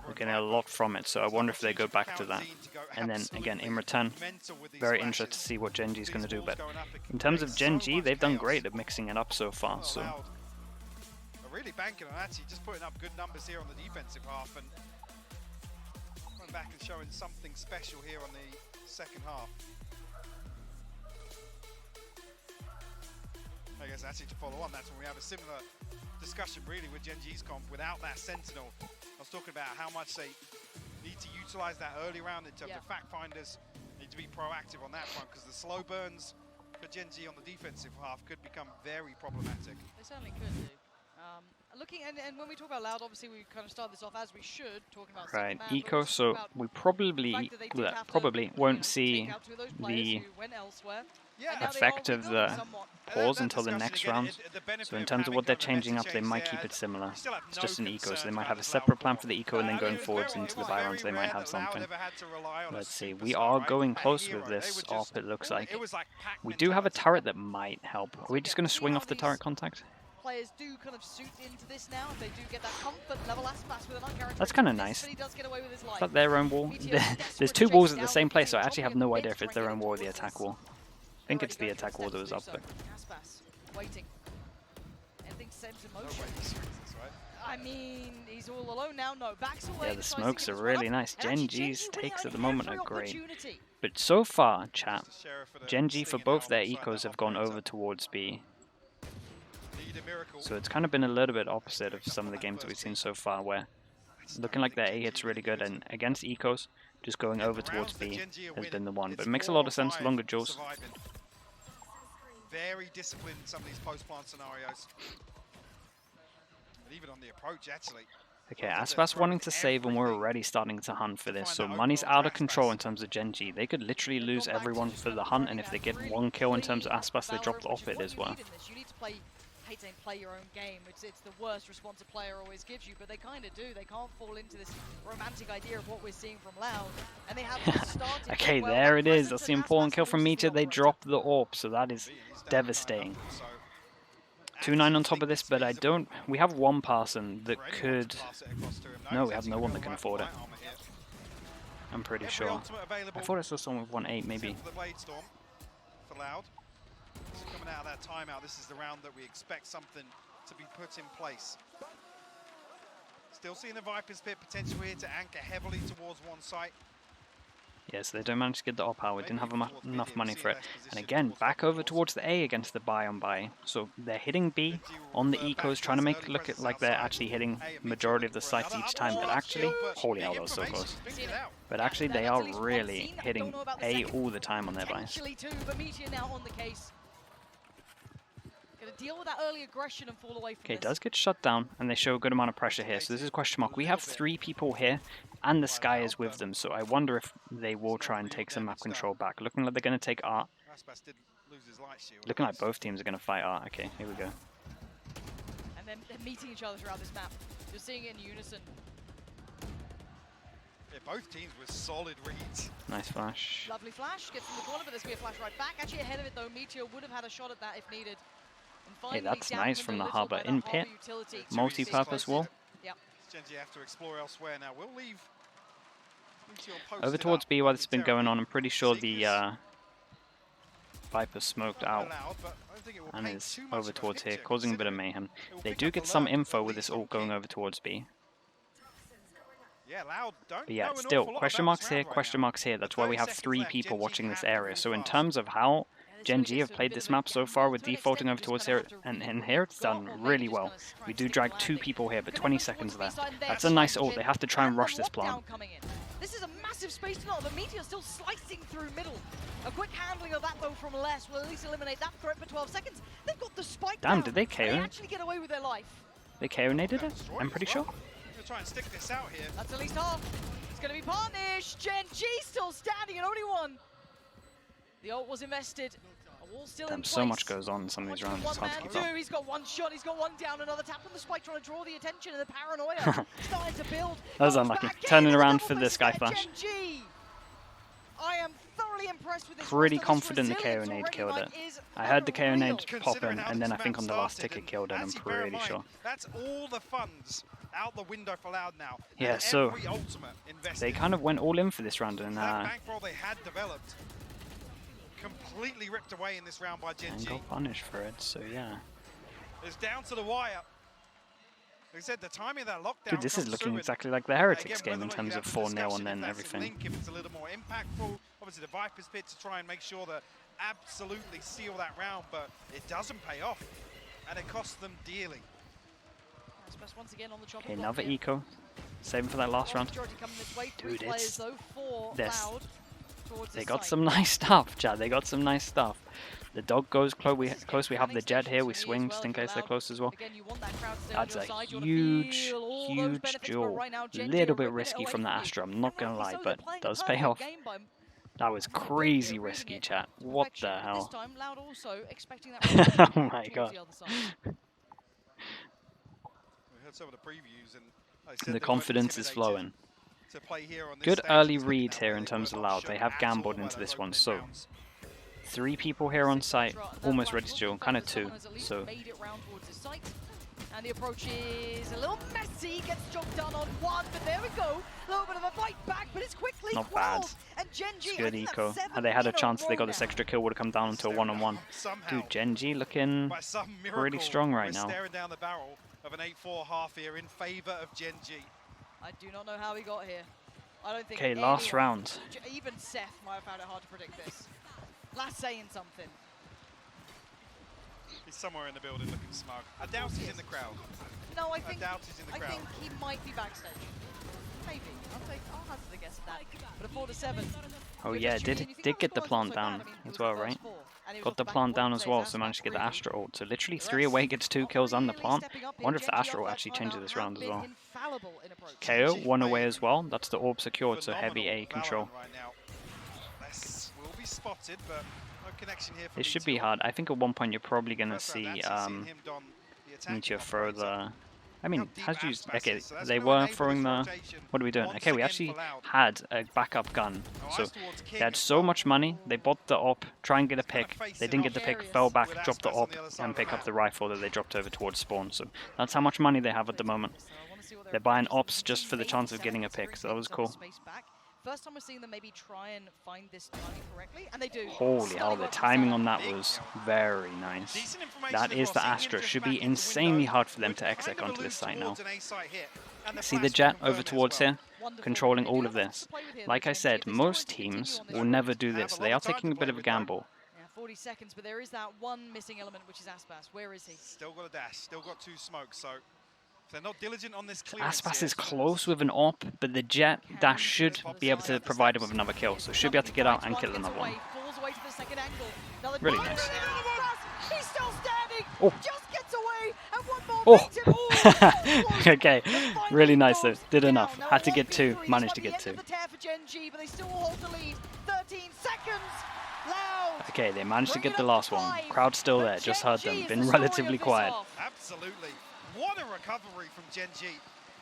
Speaker 1: We're getting a lot from it, so I wonder if they go back to that. And then again, in return, very interested to see what Gen.G is going to do. But in terms of Gen.G, they've done great at mixing it up so far. So
Speaker 3: really banking on actually just putting up good numbers here on the defensive half and coming back and showing something special here on the second half. I guess actually to follow on, that's when we have a similar discussion really with Gen.G's comp. Without that Sentinel, I was talking about how much they need to utilize that early round in terms of fact finders, need to be proactive on that front because the slow burns for Gen.G on the defensive half could become very problematic.
Speaker 2: They certainly could do. And when we talk about Loud, obviously we kind of start this off as we should, talking about
Speaker 1: right, eco, so we probably won't see the effect of the pause until the next round. So in terms of what they're changing up, they might keep it similar. It's just an eco, so they might have a separate plan for the eco and then going forwards into the buy rounds they might have something. Let's see, we are going close with this op, it looks like. We do have a turret that might help. Are we just going to swing off the turret contact?
Speaker 2: Players do kind of suit into this now if they do get that comfort level. Aspas with an uncharacteristic.
Speaker 1: That's kind of nice.
Speaker 2: But he does get away with his life.
Speaker 1: Is that their own wall? There's 2 walls at the same place, so I actually have no idea if it's their own wall or the attack wall. I think it's the attack wall that was up there.
Speaker 2: Aspas waiting. Anything sent in motion. I mean, he's all alone now. No, backs away.
Speaker 1: Yeah, the smokes are really nice. Gen.G's takes at the moment are great. But so far, chat, Gen.G for both their ecos have gone over towards B. So it's kind of been a little bit opposite of some of the games that we've seen so far, where looking like their A hit's really good, and against ecos, just going over towards B has been the one. But it makes a lot of sense, longer duels.
Speaker 3: Very disciplined in some of these post-plant scenarios. And even on the approach, actually.
Speaker 1: Okay, Aspas wanting to save, and we're already starting to hunt for this. So money's out of control in terms of Gen.G. They could literally lose everyone for the hunt, and if they get 1 kill in terms of Aspas, they drop the off it as well.
Speaker 2: I hate saying play your own game. It's the worst response a player always gives you, but they kind of do. They can't fall into this romantic idea of what we're seeing from Loud, and they have started.
Speaker 1: Okay, there it is. That's the important kill from Meteor. They drop the AWP, so that is devastating. 2-9 on top of this, but I don't. We have one person that could. No, we have no one that can afford it. I'm pretty sure. I thought I saw someone with 1-8 maybe.
Speaker 3: Coming out of that timeout, this is the round that we expect something to be put in place. Still seeing the Viper's Pit potential here to anchor heavily towards one site.
Speaker 1: Yes, they don't manage to get the op out. We didn't have enough money for it. And again, back over towards the A against the buy on buy. So they're hitting B on the ecos, trying to make it look like they're actually hitting majority of the sites each time. But actually, holy hell, that was so close. But actually, they are really hitting A all the time on their buys.
Speaker 2: Deal with that early aggression and fall away from
Speaker 1: okay, does get shut down, and they show a good amount of pressure here. So this is question mark. We have 3 people here, and the Sky is with them. So I wonder if they will try and take some map control back. Looking like they're going to take Art. Looking like both teams are going to fight Art. Okay, here we go.
Speaker 2: And And they're meeting each other throughout this map. You're seeing it in unison.
Speaker 3: Yeah, both teams with solid reads.
Speaker 1: Nice flash.
Speaker 2: Lovely flash, gets in the corner, but there's going to be a flash right back. Actually ahead of it though, Meteor would have had a shot at that if needed. And
Speaker 1: Hey,
Speaker 2: finally,
Speaker 1: that's nice from the harbor.
Speaker 2: by
Speaker 1: In
Speaker 2: that
Speaker 1: pit,
Speaker 2: utility.
Speaker 1: multi-purpose wall.
Speaker 2: Yep.
Speaker 3: Gen.G have to explore elsewhere now. We'll leave Meteor posted
Speaker 1: Over towards
Speaker 3: up
Speaker 1: B while this has been going on.
Speaker 3: momentarily.
Speaker 1: I'm pretty sure the
Speaker 3: Seekers
Speaker 1: Viper smoked
Speaker 3: not
Speaker 1: out
Speaker 3: allowed, but I don't think it will
Speaker 1: and
Speaker 3: paint
Speaker 1: is
Speaker 3: too much
Speaker 1: over
Speaker 3: of a
Speaker 1: towards here,
Speaker 3: picture,
Speaker 1: causing a bit of
Speaker 3: considering
Speaker 1: mayhem.
Speaker 3: it will
Speaker 1: They
Speaker 3: pick
Speaker 1: do
Speaker 3: up
Speaker 1: get
Speaker 3: the
Speaker 1: some
Speaker 3: Loud,
Speaker 1: info
Speaker 3: at
Speaker 1: with this
Speaker 3: least on
Speaker 1: ult going
Speaker 3: King.
Speaker 1: over towards B.
Speaker 3: Yeah, Loud don't
Speaker 1: But yeah,
Speaker 3: know an
Speaker 1: still,
Speaker 3: awful lot
Speaker 1: question
Speaker 3: about
Speaker 1: marks
Speaker 3: this
Speaker 1: here,
Speaker 3: round right
Speaker 1: question
Speaker 3: now.
Speaker 1: marks here. That's
Speaker 3: With
Speaker 1: why we
Speaker 3: 30
Speaker 1: have
Speaker 3: seconds
Speaker 1: 3
Speaker 3: left,
Speaker 1: people
Speaker 3: Gen.G
Speaker 1: watching this
Speaker 3: have to
Speaker 1: area.
Speaker 3: move
Speaker 1: So in
Speaker 3: fast.
Speaker 1: terms of how Gen.G have played
Speaker 2: bit
Speaker 1: this
Speaker 2: of a
Speaker 1: map so far
Speaker 2: gamble
Speaker 1: with
Speaker 2: to an
Speaker 1: defaulting
Speaker 2: extent.
Speaker 1: over
Speaker 2: Just
Speaker 1: towards
Speaker 2: gonna
Speaker 1: here,
Speaker 2: have to
Speaker 1: and
Speaker 2: read
Speaker 1: here
Speaker 2: what
Speaker 1: it's
Speaker 2: you've got,
Speaker 1: done
Speaker 2: or maybe
Speaker 1: really
Speaker 2: just
Speaker 1: well.
Speaker 2: gonna try
Speaker 1: We
Speaker 2: and
Speaker 1: do
Speaker 2: stick
Speaker 1: drag
Speaker 2: the
Speaker 1: 2
Speaker 2: landing.
Speaker 1: people here, but
Speaker 2: Gonna
Speaker 1: 20
Speaker 2: push towards
Speaker 1: seconds
Speaker 2: the
Speaker 1: left.
Speaker 2: B-side and
Speaker 1: That's
Speaker 2: there's
Speaker 1: a nice
Speaker 2: Sliggy
Speaker 1: ult. They have to try and
Speaker 2: the
Speaker 1: rush this
Speaker 2: lockdown
Speaker 1: plant.
Speaker 2: coming in. This is a massive space to not. The Meteor still slicing through middle. A quick handling of that though from Les will at least eliminate that threat for 12 seconds. They've got the spike
Speaker 1: Damn,
Speaker 2: down.
Speaker 1: did they
Speaker 2: They
Speaker 1: KO?
Speaker 2: actually get away with their life.
Speaker 1: They KO-naded
Speaker 3: Yeah,
Speaker 1: it?
Speaker 3: destroyed
Speaker 1: I'm
Speaker 3: as
Speaker 1: pretty
Speaker 3: well.
Speaker 1: sure.
Speaker 3: I'm gonna try and stick this out here.
Speaker 2: That's at least half. It's going to be Partnish. Gen.G still standing and only one. The ult was invested. A wall still in
Speaker 1: Damn,
Speaker 2: place.
Speaker 1: so much goes on in some of these
Speaker 2: What
Speaker 1: rounds.
Speaker 2: can
Speaker 1: It's
Speaker 2: one
Speaker 1: hard to
Speaker 2: man
Speaker 1: keep up.
Speaker 2: do? He's got one shot, he's got one down, another tap on the spike trying to draw the attention and the paranoia starting to build.
Speaker 1: That was
Speaker 2: Goes
Speaker 1: unlucky.
Speaker 2: back in,
Speaker 1: Turning
Speaker 2: and a
Speaker 1: around
Speaker 2: double
Speaker 1: for the
Speaker 2: miss
Speaker 1: Sky
Speaker 2: there,
Speaker 1: Flash.
Speaker 2: Gen.G. I am thoroughly impressed with this
Speaker 1: Pretty
Speaker 2: roster. This
Speaker 1: confident the
Speaker 2: resilience
Speaker 1: KO nade
Speaker 2: already,
Speaker 1: killed
Speaker 2: like,
Speaker 1: it.
Speaker 2: is
Speaker 1: I heard the KO nade
Speaker 2: unreal.
Speaker 1: pop in,
Speaker 3: Considering how
Speaker 1: and then
Speaker 3: this
Speaker 1: I think
Speaker 3: map
Speaker 1: on the last
Speaker 3: started,
Speaker 1: tick it
Speaker 3: and
Speaker 1: killed it, I'm
Speaker 3: actually bear in
Speaker 1: pretty
Speaker 3: mind,
Speaker 1: sure.
Speaker 3: That's all the funds out the window for Loud now.
Speaker 1: Yeah,
Speaker 3: and
Speaker 1: so
Speaker 3: every ultimate invested.
Speaker 1: they kind of went all in for this round, and
Speaker 3: that bankroll they had developed completely ripped away in this round by Gen.G.
Speaker 1: got punished for it, so yeah.
Speaker 3: It's down to the wire. Like I said, the timing of that lockdown.
Speaker 1: Dude, this is
Speaker 3: comes
Speaker 1: looking
Speaker 3: through,
Speaker 1: exactly like the
Speaker 3: and,
Speaker 1: Heretics
Speaker 3: again,
Speaker 1: game in
Speaker 3: whether or not
Speaker 1: terms
Speaker 3: you
Speaker 1: of
Speaker 3: have the
Speaker 1: 4-0 and
Speaker 3: discussion
Speaker 1: then
Speaker 3: if that's a
Speaker 1: everything.
Speaker 3: link, if it's a little more impactful. Obviously, the Viper's pit to try and make sure that absolutely seal that round, but it doesn't pay off, and it costs them dearly.
Speaker 2: Once again on the chopping
Speaker 1: Okay,
Speaker 2: block
Speaker 1: another
Speaker 2: here.
Speaker 1: eco. Saving for that last round.
Speaker 2: Majority coming this way. Three
Speaker 1: Dude,
Speaker 2: players
Speaker 1: it's
Speaker 2: though, four
Speaker 1: this.
Speaker 2: Loud towards
Speaker 1: They
Speaker 2: this
Speaker 1: got
Speaker 2: side.
Speaker 1: some nice stuff, Chad. They got some nice stuff. The dog goes close. We have the jet here. We swing just in case they're close as well.
Speaker 2: Again, you want that crowd to stay
Speaker 1: That's
Speaker 2: on
Speaker 1: a
Speaker 2: your side. You wanna
Speaker 1: huge,
Speaker 2: feel all those
Speaker 1: huge
Speaker 2: benefits, but
Speaker 1: duel.
Speaker 2: right now, Gen.G
Speaker 1: Little
Speaker 2: are
Speaker 1: bit
Speaker 2: ripping it
Speaker 1: risky
Speaker 2: away
Speaker 1: from the
Speaker 2: you.
Speaker 1: Astra, I'm not
Speaker 2: And
Speaker 1: gonna
Speaker 2: rightly
Speaker 1: lie,
Speaker 2: so,
Speaker 1: but
Speaker 2: they're playing
Speaker 1: does
Speaker 2: a
Speaker 1: pay
Speaker 2: perfect
Speaker 1: off.
Speaker 2: game by
Speaker 1: That was crazy risky, chat. What the
Speaker 2: perfection.
Speaker 1: hell?
Speaker 2: This time, Loud also expecting that
Speaker 1: Oh my
Speaker 2: towards
Speaker 1: god.
Speaker 2: the other side.
Speaker 3: We heard some of the previews, and like I said,
Speaker 1: The
Speaker 3: they weren't
Speaker 1: confidence is
Speaker 3: intimidated
Speaker 1: flowing.
Speaker 3: to play here on this
Speaker 1: Good
Speaker 3: stage.
Speaker 1: early
Speaker 3: It's looking
Speaker 1: read
Speaker 3: that
Speaker 1: here
Speaker 3: way.
Speaker 1: in
Speaker 3: They
Speaker 1: terms
Speaker 3: were
Speaker 1: of
Speaker 3: not
Speaker 1: Loud. They
Speaker 3: shown
Speaker 1: have
Speaker 3: at
Speaker 1: gambled
Speaker 3: all
Speaker 1: into
Speaker 3: by
Speaker 1: this
Speaker 3: those
Speaker 1: one,
Speaker 3: opening
Speaker 1: so
Speaker 3: rounds.
Speaker 1: 3 people here on site, almost ready to
Speaker 2: Flash
Speaker 1: duel,
Speaker 2: will
Speaker 1: kind of
Speaker 2: confirm
Speaker 1: 2.
Speaker 2: that someone has at least
Speaker 1: So
Speaker 2: made it round towards his site. And the approach is a little messy, gets job done on one, but there we go. A little bit of a fight back, but it's quickly
Speaker 1: Not
Speaker 2: quelled.
Speaker 1: bad.
Speaker 2: And Gen.G,
Speaker 1: it's good
Speaker 2: I think
Speaker 1: eco.
Speaker 2: that's 7
Speaker 1: Had they had a
Speaker 2: in
Speaker 1: chance, they
Speaker 2: row
Speaker 1: got this
Speaker 2: now.
Speaker 1: extra kill, would have come down into a
Speaker 3: Staring
Speaker 1: 1-on-1.
Speaker 3: down somehow,
Speaker 1: Dude, Gen.G looking
Speaker 3: by some miracle,
Speaker 1: pretty strong right
Speaker 3: we're
Speaker 1: now.
Speaker 3: staring down the barrel of an 8-4 half here in favor of Gen.G.
Speaker 2: I do not know how he got here. I don't think
Speaker 1: Okay, last
Speaker 2: anyone,
Speaker 1: round.
Speaker 2: even Seth might have found it hard to predict this. Last saying something.
Speaker 3: He's somewhere in the building looking smug. I doubt he's in the crowd.
Speaker 2: No, I think
Speaker 3: doubt he's in the
Speaker 2: I
Speaker 3: crowd.
Speaker 2: think he might be backstage. Maybe. I'll hazard a guess at that. But a 4-7.
Speaker 1: Oh
Speaker 2: You're
Speaker 1: yeah,
Speaker 2: just tuning in, you think
Speaker 1: did
Speaker 2: that
Speaker 1: get the
Speaker 2: was
Speaker 1: plant
Speaker 2: so
Speaker 1: down
Speaker 2: bad. I mean, he
Speaker 1: as
Speaker 2: was
Speaker 1: well,
Speaker 2: the first
Speaker 1: right?
Speaker 2: 4, and he was
Speaker 1: Got
Speaker 2: off
Speaker 1: the
Speaker 2: back
Speaker 1: plant
Speaker 2: of
Speaker 1: down
Speaker 2: one
Speaker 1: as
Speaker 2: player's
Speaker 1: well,
Speaker 2: ass
Speaker 1: so managed to get the
Speaker 2: back
Speaker 1: Astra ult. So literally
Speaker 2: The
Speaker 1: 3
Speaker 2: rest
Speaker 1: away, gets 2
Speaker 2: not
Speaker 1: kills and the
Speaker 2: really
Speaker 1: plant.
Speaker 2: stepping up here.
Speaker 1: Wonder if the
Speaker 2: Gen.G
Speaker 1: Astra will
Speaker 2: off that
Speaker 1: actually
Speaker 2: timeout
Speaker 1: change this
Speaker 2: have
Speaker 1: round as
Speaker 2: been
Speaker 1: well.
Speaker 2: infallible in approach.
Speaker 1: KO,
Speaker 3: Gen.G
Speaker 1: 1 away
Speaker 3: playing
Speaker 1: as well. That's the orb secured, so heavy
Speaker 3: Phenomenal
Speaker 1: A control.
Speaker 3: Valorant right now. This will be spotted, but no connection here for
Speaker 1: It should be
Speaker 3: Meteor.
Speaker 1: hard. I think at one point you're probably going to
Speaker 3: First round,
Speaker 1: see
Speaker 3: actually seeing him don the attacking
Speaker 1: Meteor throw
Speaker 3: operator.
Speaker 1: the... I mean,
Speaker 3: How deep
Speaker 1: has used...
Speaker 3: Aspas
Speaker 1: Okay,
Speaker 3: is, so that's
Speaker 1: they
Speaker 3: gonna
Speaker 1: were
Speaker 3: enable
Speaker 1: throwing
Speaker 3: this
Speaker 1: the...
Speaker 3: rotation
Speaker 1: What are we doing?
Speaker 3: once
Speaker 1: Okay, we
Speaker 3: again
Speaker 1: actually
Speaker 3: for Loud.
Speaker 1: had a backup gun.
Speaker 3: Now,
Speaker 1: So
Speaker 3: eyes towards King
Speaker 1: they had
Speaker 3: as
Speaker 1: so
Speaker 3: well.
Speaker 1: much money, they bought the op, try and get a
Speaker 3: He's kinda
Speaker 1: pick.
Speaker 3: facing
Speaker 1: They didn't get the pick,
Speaker 2: off
Speaker 1: fell back,
Speaker 3: with
Speaker 1: dropped the
Speaker 3: Aspas on
Speaker 1: op,
Speaker 3: the other side
Speaker 1: and
Speaker 3: of the
Speaker 1: pick up
Speaker 3: map.
Speaker 1: the rifle that they dropped over towards spawn. So that's how much money they have at the moment.
Speaker 2: So I wanna see what their
Speaker 1: They're buying
Speaker 2: approach is.
Speaker 1: ops just for the chance of getting a pick, so that was cool.
Speaker 2: Space back. First time we're seeing them maybe try and find this timing correctly, and they do.
Speaker 1: Holy hell,
Speaker 2: Stunning
Speaker 1: the
Speaker 2: work from
Speaker 1: timing
Speaker 2: Salah.
Speaker 1: on that was very nice.
Speaker 3: Decent information
Speaker 1: That
Speaker 3: as
Speaker 1: is
Speaker 3: well,
Speaker 1: the
Speaker 3: seeing him
Speaker 1: Astra.
Speaker 3: drift
Speaker 1: Should
Speaker 3: back
Speaker 1: be
Speaker 3: into
Speaker 1: insanely
Speaker 3: window,
Speaker 1: hard for them
Speaker 3: which
Speaker 1: to exec
Speaker 3: kind of
Speaker 1: onto this
Speaker 3: alludes
Speaker 1: site now.
Speaker 3: towards an A site hit, and the
Speaker 1: See the
Speaker 3: flash
Speaker 1: jet
Speaker 3: will confirm
Speaker 1: over
Speaker 3: it as
Speaker 1: towards
Speaker 3: well.
Speaker 1: here?
Speaker 2: Wonderful.
Speaker 1: Controlling
Speaker 2: They
Speaker 1: all
Speaker 2: do
Speaker 1: of
Speaker 2: have lots
Speaker 1: this.
Speaker 2: to play with here,
Speaker 1: Like
Speaker 2: though,
Speaker 1: I
Speaker 2: Gen.G,
Speaker 1: said,
Speaker 2: if they still
Speaker 1: most
Speaker 2: want to continue
Speaker 1: teams
Speaker 2: on this
Speaker 1: will
Speaker 2: route.
Speaker 1: never do
Speaker 3: They have
Speaker 1: this.
Speaker 3: a
Speaker 1: They
Speaker 3: lot
Speaker 1: are
Speaker 3: of time
Speaker 1: taking
Speaker 3: to
Speaker 1: a bit
Speaker 3: play
Speaker 1: of a
Speaker 3: with that.
Speaker 1: gamble.
Speaker 2: Yeah, 40 seconds, but there is that one missing element, which is Aspas. Where is he?
Speaker 3: Still got a dash, still got 2 smokes, so if they're not diligent on this clearance
Speaker 1: Aspas
Speaker 3: here,
Speaker 1: is close with an op, but the jet dash should be able to provide him with another kill. So should be able to get out and kill another one.
Speaker 2: Falls away to the second angle. Another
Speaker 1: Really
Speaker 2: dive,
Speaker 1: nice.
Speaker 2: and Aspas, he's still standing.
Speaker 1: Oh.
Speaker 2: Just gets away, and one more
Speaker 1: Oh.
Speaker 2: victim. Oh, so close.
Speaker 1: Okay,
Speaker 2: The final
Speaker 1: really nice though.
Speaker 2: goes
Speaker 1: Did
Speaker 2: down.
Speaker 1: enough.
Speaker 2: Now
Speaker 1: Had to
Speaker 2: a
Speaker 1: get 2,
Speaker 2: 1v3.
Speaker 1: managed to
Speaker 2: This might
Speaker 1: get
Speaker 2: be
Speaker 1: 2.
Speaker 2: the end of the tear for Gen.G, but they still will hold the lead. 13 seconds. Loud.
Speaker 1: Okay, they managed to
Speaker 2: Bring
Speaker 1: get
Speaker 2: it
Speaker 1: the
Speaker 2: up
Speaker 1: last
Speaker 2: to
Speaker 1: one.
Speaker 2: 5.
Speaker 1: Crowd still
Speaker 2: But
Speaker 1: there, just heard
Speaker 2: Gen.G
Speaker 1: them.
Speaker 2: is
Speaker 1: Been
Speaker 2: the story
Speaker 1: relatively
Speaker 2: of this
Speaker 1: quiet.
Speaker 2: half.
Speaker 3: absolutely What a recovery from Gen.G.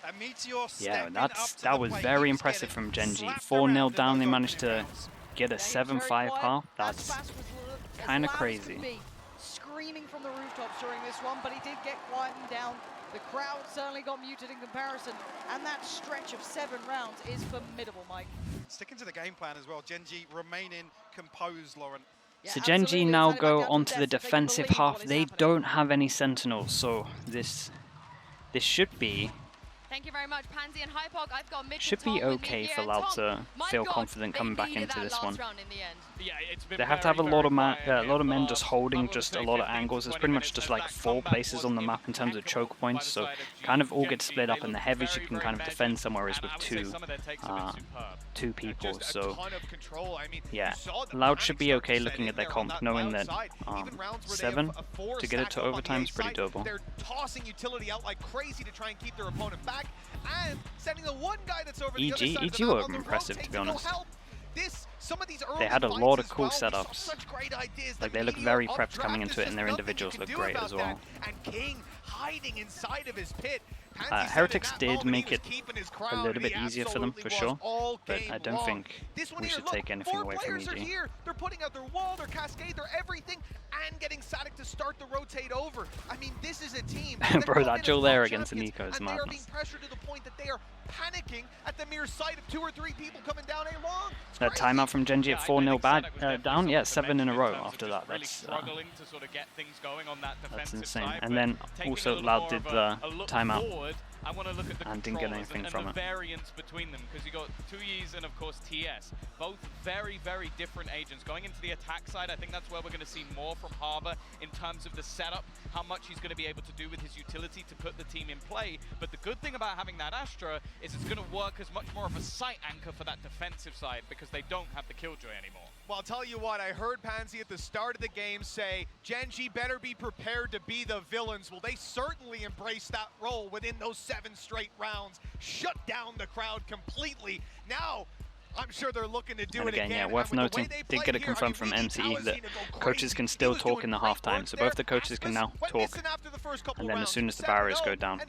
Speaker 3: That Meteor
Speaker 1: Yeah,
Speaker 3: stepping up to
Speaker 1: that
Speaker 3: the
Speaker 1: was
Speaker 3: plate. He
Speaker 1: very
Speaker 3: was
Speaker 1: impressive
Speaker 3: getting
Speaker 1: from Gen.G.
Speaker 3: slapped
Speaker 1: 4-0
Speaker 3: around in
Speaker 1: down,
Speaker 3: those
Speaker 1: they managed to
Speaker 3: opening rounds.
Speaker 1: get a
Speaker 2: Yeah, he was very
Speaker 1: 7-5
Speaker 2: quiet.
Speaker 1: half.
Speaker 2: That's
Speaker 1: That's
Speaker 2: was
Speaker 1: kind of
Speaker 2: as loud as could
Speaker 1: crazy.
Speaker 2: be, screaming from the rooftops during this one, but he did get quietened down. The crowd certainly got muted in comparison, and that stretch of 7 rounds is formidable, Mike.
Speaker 3: Sticking to the game plan as well, Gen.G remaining composed, Lauren.
Speaker 1: So
Speaker 2: Yeah,
Speaker 1: Gen.G
Speaker 2: absolutely.
Speaker 1: now
Speaker 2: It's handed back
Speaker 1: go
Speaker 2: down to
Speaker 1: onto the
Speaker 2: Dest if they can
Speaker 1: defensive
Speaker 2: believe
Speaker 1: half.
Speaker 2: what is
Speaker 1: They
Speaker 2: happening.
Speaker 1: don't have any sentinels, so this should be
Speaker 4: Thank you very much, Pansy and Hypog. I've got mid
Speaker 1: should
Speaker 4: to Tom
Speaker 1: be
Speaker 4: with me
Speaker 1: okay
Speaker 4: here,
Speaker 1: for
Speaker 4: and
Speaker 1: Loud
Speaker 4: Tom,
Speaker 1: to
Speaker 4: my
Speaker 1: feel
Speaker 4: God,
Speaker 1: confident
Speaker 4: they
Speaker 1: coming back
Speaker 4: needed
Speaker 1: into
Speaker 4: that
Speaker 1: this
Speaker 4: last
Speaker 1: one.
Speaker 4: round in the end.
Speaker 5: Yeah, it's been
Speaker 1: They have to have a lot of men just holding
Speaker 5: I
Speaker 1: just
Speaker 5: would
Speaker 1: a
Speaker 5: say
Speaker 1: lot of
Speaker 5: 15 to
Speaker 1: angles. There's
Speaker 5: 20
Speaker 1: pretty much
Speaker 5: minutes
Speaker 1: just
Speaker 5: as
Speaker 1: like
Speaker 5: that
Speaker 1: 4
Speaker 5: comeback
Speaker 1: places
Speaker 5: was
Speaker 1: on the map in terms of
Speaker 5: impeccable
Speaker 1: choke
Speaker 5: by
Speaker 1: points,
Speaker 5: the
Speaker 1: so
Speaker 5: side of
Speaker 1: kind of all
Speaker 5: Gen.G.
Speaker 1: get split
Speaker 5: They
Speaker 1: up, and the
Speaker 5: looked
Speaker 1: heavies you
Speaker 5: very,
Speaker 1: can
Speaker 5: very
Speaker 1: kind of
Speaker 5: measured,
Speaker 1: defend somewhere is
Speaker 5: and
Speaker 1: with
Speaker 5: I would say some of their takes have been superb.
Speaker 1: two people.
Speaker 5: Just a
Speaker 1: So
Speaker 5: ton of control. I mean,
Speaker 1: yeah,
Speaker 5: you saw the
Speaker 1: Loud should
Speaker 5: panic
Speaker 1: be
Speaker 5: start to
Speaker 1: okay
Speaker 5: set
Speaker 1: looking
Speaker 5: in
Speaker 1: at their
Speaker 5: there on
Speaker 1: comp,
Speaker 5: that
Speaker 1: knowing
Speaker 5: Loud
Speaker 1: that
Speaker 5: side. Even rounds where they
Speaker 1: 7
Speaker 5: have a 4
Speaker 1: to get it
Speaker 5: stack
Speaker 1: to
Speaker 5: up on the
Speaker 1: overtime
Speaker 5: A
Speaker 1: is pretty
Speaker 5: side,
Speaker 1: doable.
Speaker 5: They're tossing utility out like crazy to try and keep their opponent back, and sending the one guy that's over the other side of the
Speaker 1: EG
Speaker 5: map
Speaker 1: were
Speaker 5: on the
Speaker 1: impressive,
Speaker 5: rotate
Speaker 1: to be
Speaker 5: go
Speaker 1: honest.
Speaker 5: help. Some of these early
Speaker 1: They had a
Speaker 5: fights
Speaker 1: lot of
Speaker 5: as
Speaker 1: cool
Speaker 5: well, we saw
Speaker 1: setups.
Speaker 5: such great ideas.
Speaker 1: Like
Speaker 5: The
Speaker 1: they look
Speaker 5: Meteor
Speaker 1: very prepped
Speaker 5: updraft,
Speaker 1: coming into
Speaker 5: there's
Speaker 1: it, and their
Speaker 5: just nothing
Speaker 1: individuals
Speaker 5: you
Speaker 1: look
Speaker 5: can do
Speaker 1: great
Speaker 5: about
Speaker 1: as well.
Speaker 5: that. And King hiding inside of his pit. Pansy said
Speaker 1: Heretics
Speaker 5: in that
Speaker 1: did
Speaker 5: moment
Speaker 1: make
Speaker 5: he was
Speaker 1: it
Speaker 5: keeping his
Speaker 1: a
Speaker 5: crowd,
Speaker 1: little
Speaker 5: and he
Speaker 1: bit easier for them,
Speaker 5: absolutely
Speaker 1: for
Speaker 5: was
Speaker 1: sure,
Speaker 5: all
Speaker 1: but
Speaker 5: game
Speaker 1: I don't
Speaker 5: long.
Speaker 1: think
Speaker 5: This one
Speaker 1: we
Speaker 5: here,
Speaker 1: should
Speaker 5: look,
Speaker 1: take anything
Speaker 5: 4
Speaker 1: away from
Speaker 5: players are
Speaker 1: EG.
Speaker 5: here. They're putting out their wall, their cascade, their everything, and getting Satic to start the rotate over. I mean, this is a team
Speaker 1: Bro, that
Speaker 5: that
Speaker 1: duel
Speaker 5: come in
Speaker 1: there
Speaker 5: as
Speaker 1: against
Speaker 5: champions,
Speaker 1: Nico is
Speaker 5: and they are being
Speaker 1: madness.
Speaker 5: pressured to the point that they are panicking at the mere sight of 2 or 3 people coming down a long.
Speaker 1: That timeout from Gen.G at 4-0 down, yeah, 7 in a row after that.
Speaker 5: Really struggling to sort of get things going on that defensive
Speaker 1: insane.
Speaker 5: side,
Speaker 1: And then
Speaker 5: taking
Speaker 1: also
Speaker 5: a little
Speaker 1: Loud
Speaker 5: more
Speaker 1: did
Speaker 5: of
Speaker 1: the
Speaker 5: a look
Speaker 1: timeout
Speaker 5: forward. I want to look at the
Speaker 1: and didn't get
Speaker 5: controllers
Speaker 1: anything
Speaker 5: and
Speaker 1: from
Speaker 5: the
Speaker 1: it.
Speaker 5: variance between them, because you got 2Ys and of course TS, both very, very different agents. Going into the attack side, I think that's where we're going to see more from Harbour in terms of the setup, how much he's going to be able to do with his utility to put the team in play. But the good thing about having that Astra is it's going to work as much more of a sight anchor for that defensive side, because they don't have the Killjoy anymore. Well, I'll tell you what, I heard Pansy at the start of the game say, Gen.G better be prepared to be the villains. Well, they certainly embraced that role within those 7 straight rounds, shut down the crowd completely. Now, I'm sure they're looking to do
Speaker 1: And
Speaker 5: it
Speaker 1: again,
Speaker 5: again.
Speaker 1: yeah, worth noting, did get it confirmed from MCE that coaches can still talk in the halftime, so both the coaches can now talk, and then as soon as the barriers go down,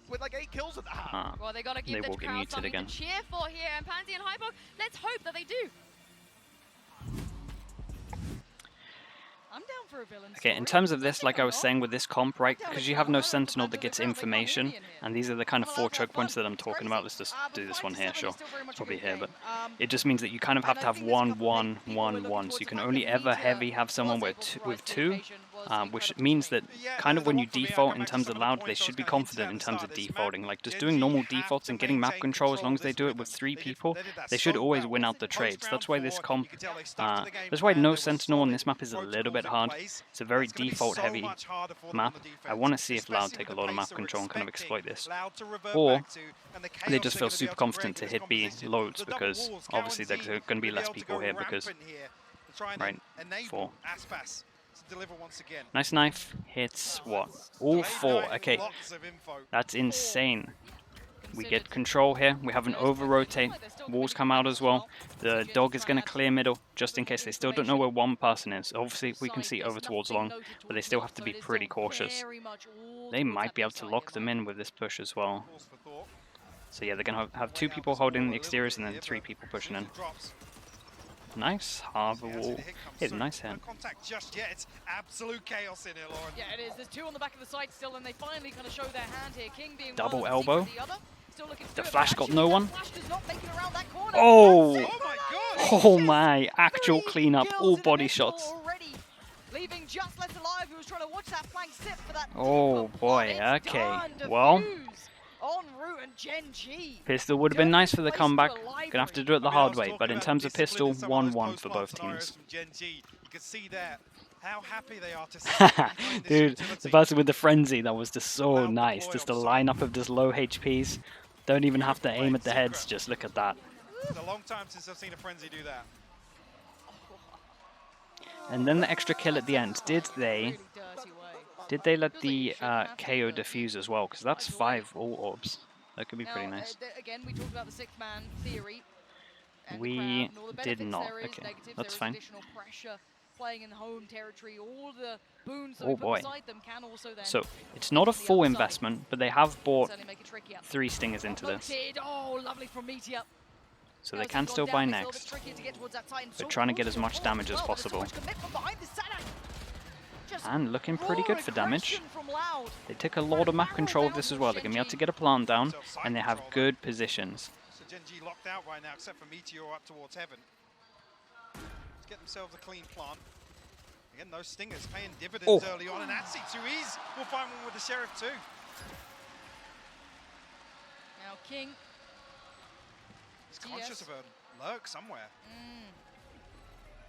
Speaker 5: with like 8 kills at the half.
Speaker 4: Well, they got to
Speaker 1: they
Speaker 4: give the
Speaker 1: will get
Speaker 4: crowd
Speaker 1: muted
Speaker 4: something
Speaker 1: again.
Speaker 4: to cheer for here, and Pansy and Hypog, let's hope that they do.
Speaker 2: I'm down for a villain
Speaker 1: Okay, in
Speaker 2: story.
Speaker 1: terms of this,
Speaker 2: Nothing
Speaker 1: like I
Speaker 2: wrong.
Speaker 1: was saying with this comp, right, because you have no sentinel that gets information, and these are the kind of 4 choke points that I'm talking about. Let's just do this one here, sure. It's probably here, but it just means that you kind of have to have 1, 1, 1, 1, so you can only ever heavy have someone with 2, which means that kind of when you default in terms of Loud, they should be confident in terms of defaulting. Like just doing normal defaults and getting map control, as long as they do it with 3 people, they should always win out the trades. That's why this comp, that's why no sentinel on this map is a little bit hard. It's a very default heavy map. I want to see if Loud take a lot of map control and kind of exploit this. Or they just feel super confident to hit B loads, because obviously there's going to be less people here because, right, 4. Nice knife hits what? All 4. Okay, that's insane. We get control here. We have an over-rotate. Walls come out as well. The dog is going to clear middle, just in case they still don't know where one person is. Obviously, we can see over towards long, but they still have to be pretty cautious. They might be able to lock them in with this push as well. So yeah, they're going to have 2 people holding the exteriors and then 3 people pushing in. Nice Harbour wall. Hit a nice hit.
Speaker 3: No contact just yet. It's absolute chaos in here, Lauren.
Speaker 2: Yeah, it is. There's 2 on the back of the side still, and they finally kind of show their hand here. King being
Speaker 1: Double
Speaker 2: one,
Speaker 1: elbow.
Speaker 2: the other. Still looking
Speaker 1: The
Speaker 2: good,
Speaker 1: flash
Speaker 2: but
Speaker 1: got
Speaker 2: actually
Speaker 1: no
Speaker 2: that
Speaker 1: one.
Speaker 2: Flash does not make it around that corner.
Speaker 1: Oh!
Speaker 2: That's it
Speaker 3: Oh my
Speaker 2: for
Speaker 3: God!
Speaker 2: Loud.
Speaker 1: Oh my, actual
Speaker 2: Three
Speaker 1: cleanup,
Speaker 2: kills
Speaker 1: all
Speaker 2: in a
Speaker 1: body
Speaker 2: minute
Speaker 1: shots.
Speaker 2: already, leaving just left alive, who was trying to watch that flank sip for that.
Speaker 1: Oh
Speaker 2: deeper,
Speaker 1: boy,
Speaker 2: but it's
Speaker 1: okay.
Speaker 2: done.
Speaker 1: Well,
Speaker 2: Defuse en route, and Gen.G.
Speaker 1: pistol would have been nice for the comeback. Gonna have to do it the
Speaker 3: I mean, I
Speaker 1: hard
Speaker 3: was
Speaker 1: way,
Speaker 3: talking
Speaker 1: but in
Speaker 3: about
Speaker 1: terms of
Speaker 3: discipline
Speaker 1: pistol,
Speaker 3: in some of those
Speaker 1: 1-1 for both
Speaker 3: post-match scenarios
Speaker 1: teams.
Speaker 3: from Gen.G. You can see there how happy they are to see behind this
Speaker 1: Dude, the
Speaker 3: utility.
Speaker 1: person with the frenzy, that was just so
Speaker 3: Loud
Speaker 1: nice.
Speaker 3: deploy
Speaker 1: Just a
Speaker 3: offside.
Speaker 1: lineup of just low HPs. Don't even have to aim at the
Speaker 3: Secret.
Speaker 1: heads, just look at that.
Speaker 3: It's a long time since I've seen a frenzy do that.
Speaker 1: And then the extra kill at the end. Did they let the KO defuse as well? Because that's 5 all orbs. That could be pretty nice.
Speaker 2: Again, we talked about the 6-man theory. and the
Speaker 1: We
Speaker 2: crowd and all the
Speaker 1: did
Speaker 2: benefits
Speaker 1: not.
Speaker 2: there is,
Speaker 1: Okay,
Speaker 2: negatives,
Speaker 1: that's
Speaker 2: there is
Speaker 1: fine.
Speaker 2: additional pressure playing in home territory, all the boons that
Speaker 1: Oh
Speaker 2: we put
Speaker 1: boy.
Speaker 2: beside them can also then
Speaker 1: So it's not a
Speaker 2: on the
Speaker 1: full
Speaker 2: other side
Speaker 1: investment, but they have bought
Speaker 2: certainly make it trickier.
Speaker 1: 3 stingers into this.
Speaker 2: Noted. Oh, lovely from Meteor.
Speaker 1: So they can still buy next. But trying to get as much damage as possible. And looking pretty good for damage. They take a lot of map control of this as well. They're going to be able to get a plant down, and they have good positions.
Speaker 3: So Gen.G locked out right now, except for Meteor up towards heaven. Let's get themselves a clean plant. Again, those stingers paying dividends early on, and that's it2es. We'll find one with the Sheriff too.
Speaker 2: Now King.
Speaker 3: He's conscious of a lurk somewhere.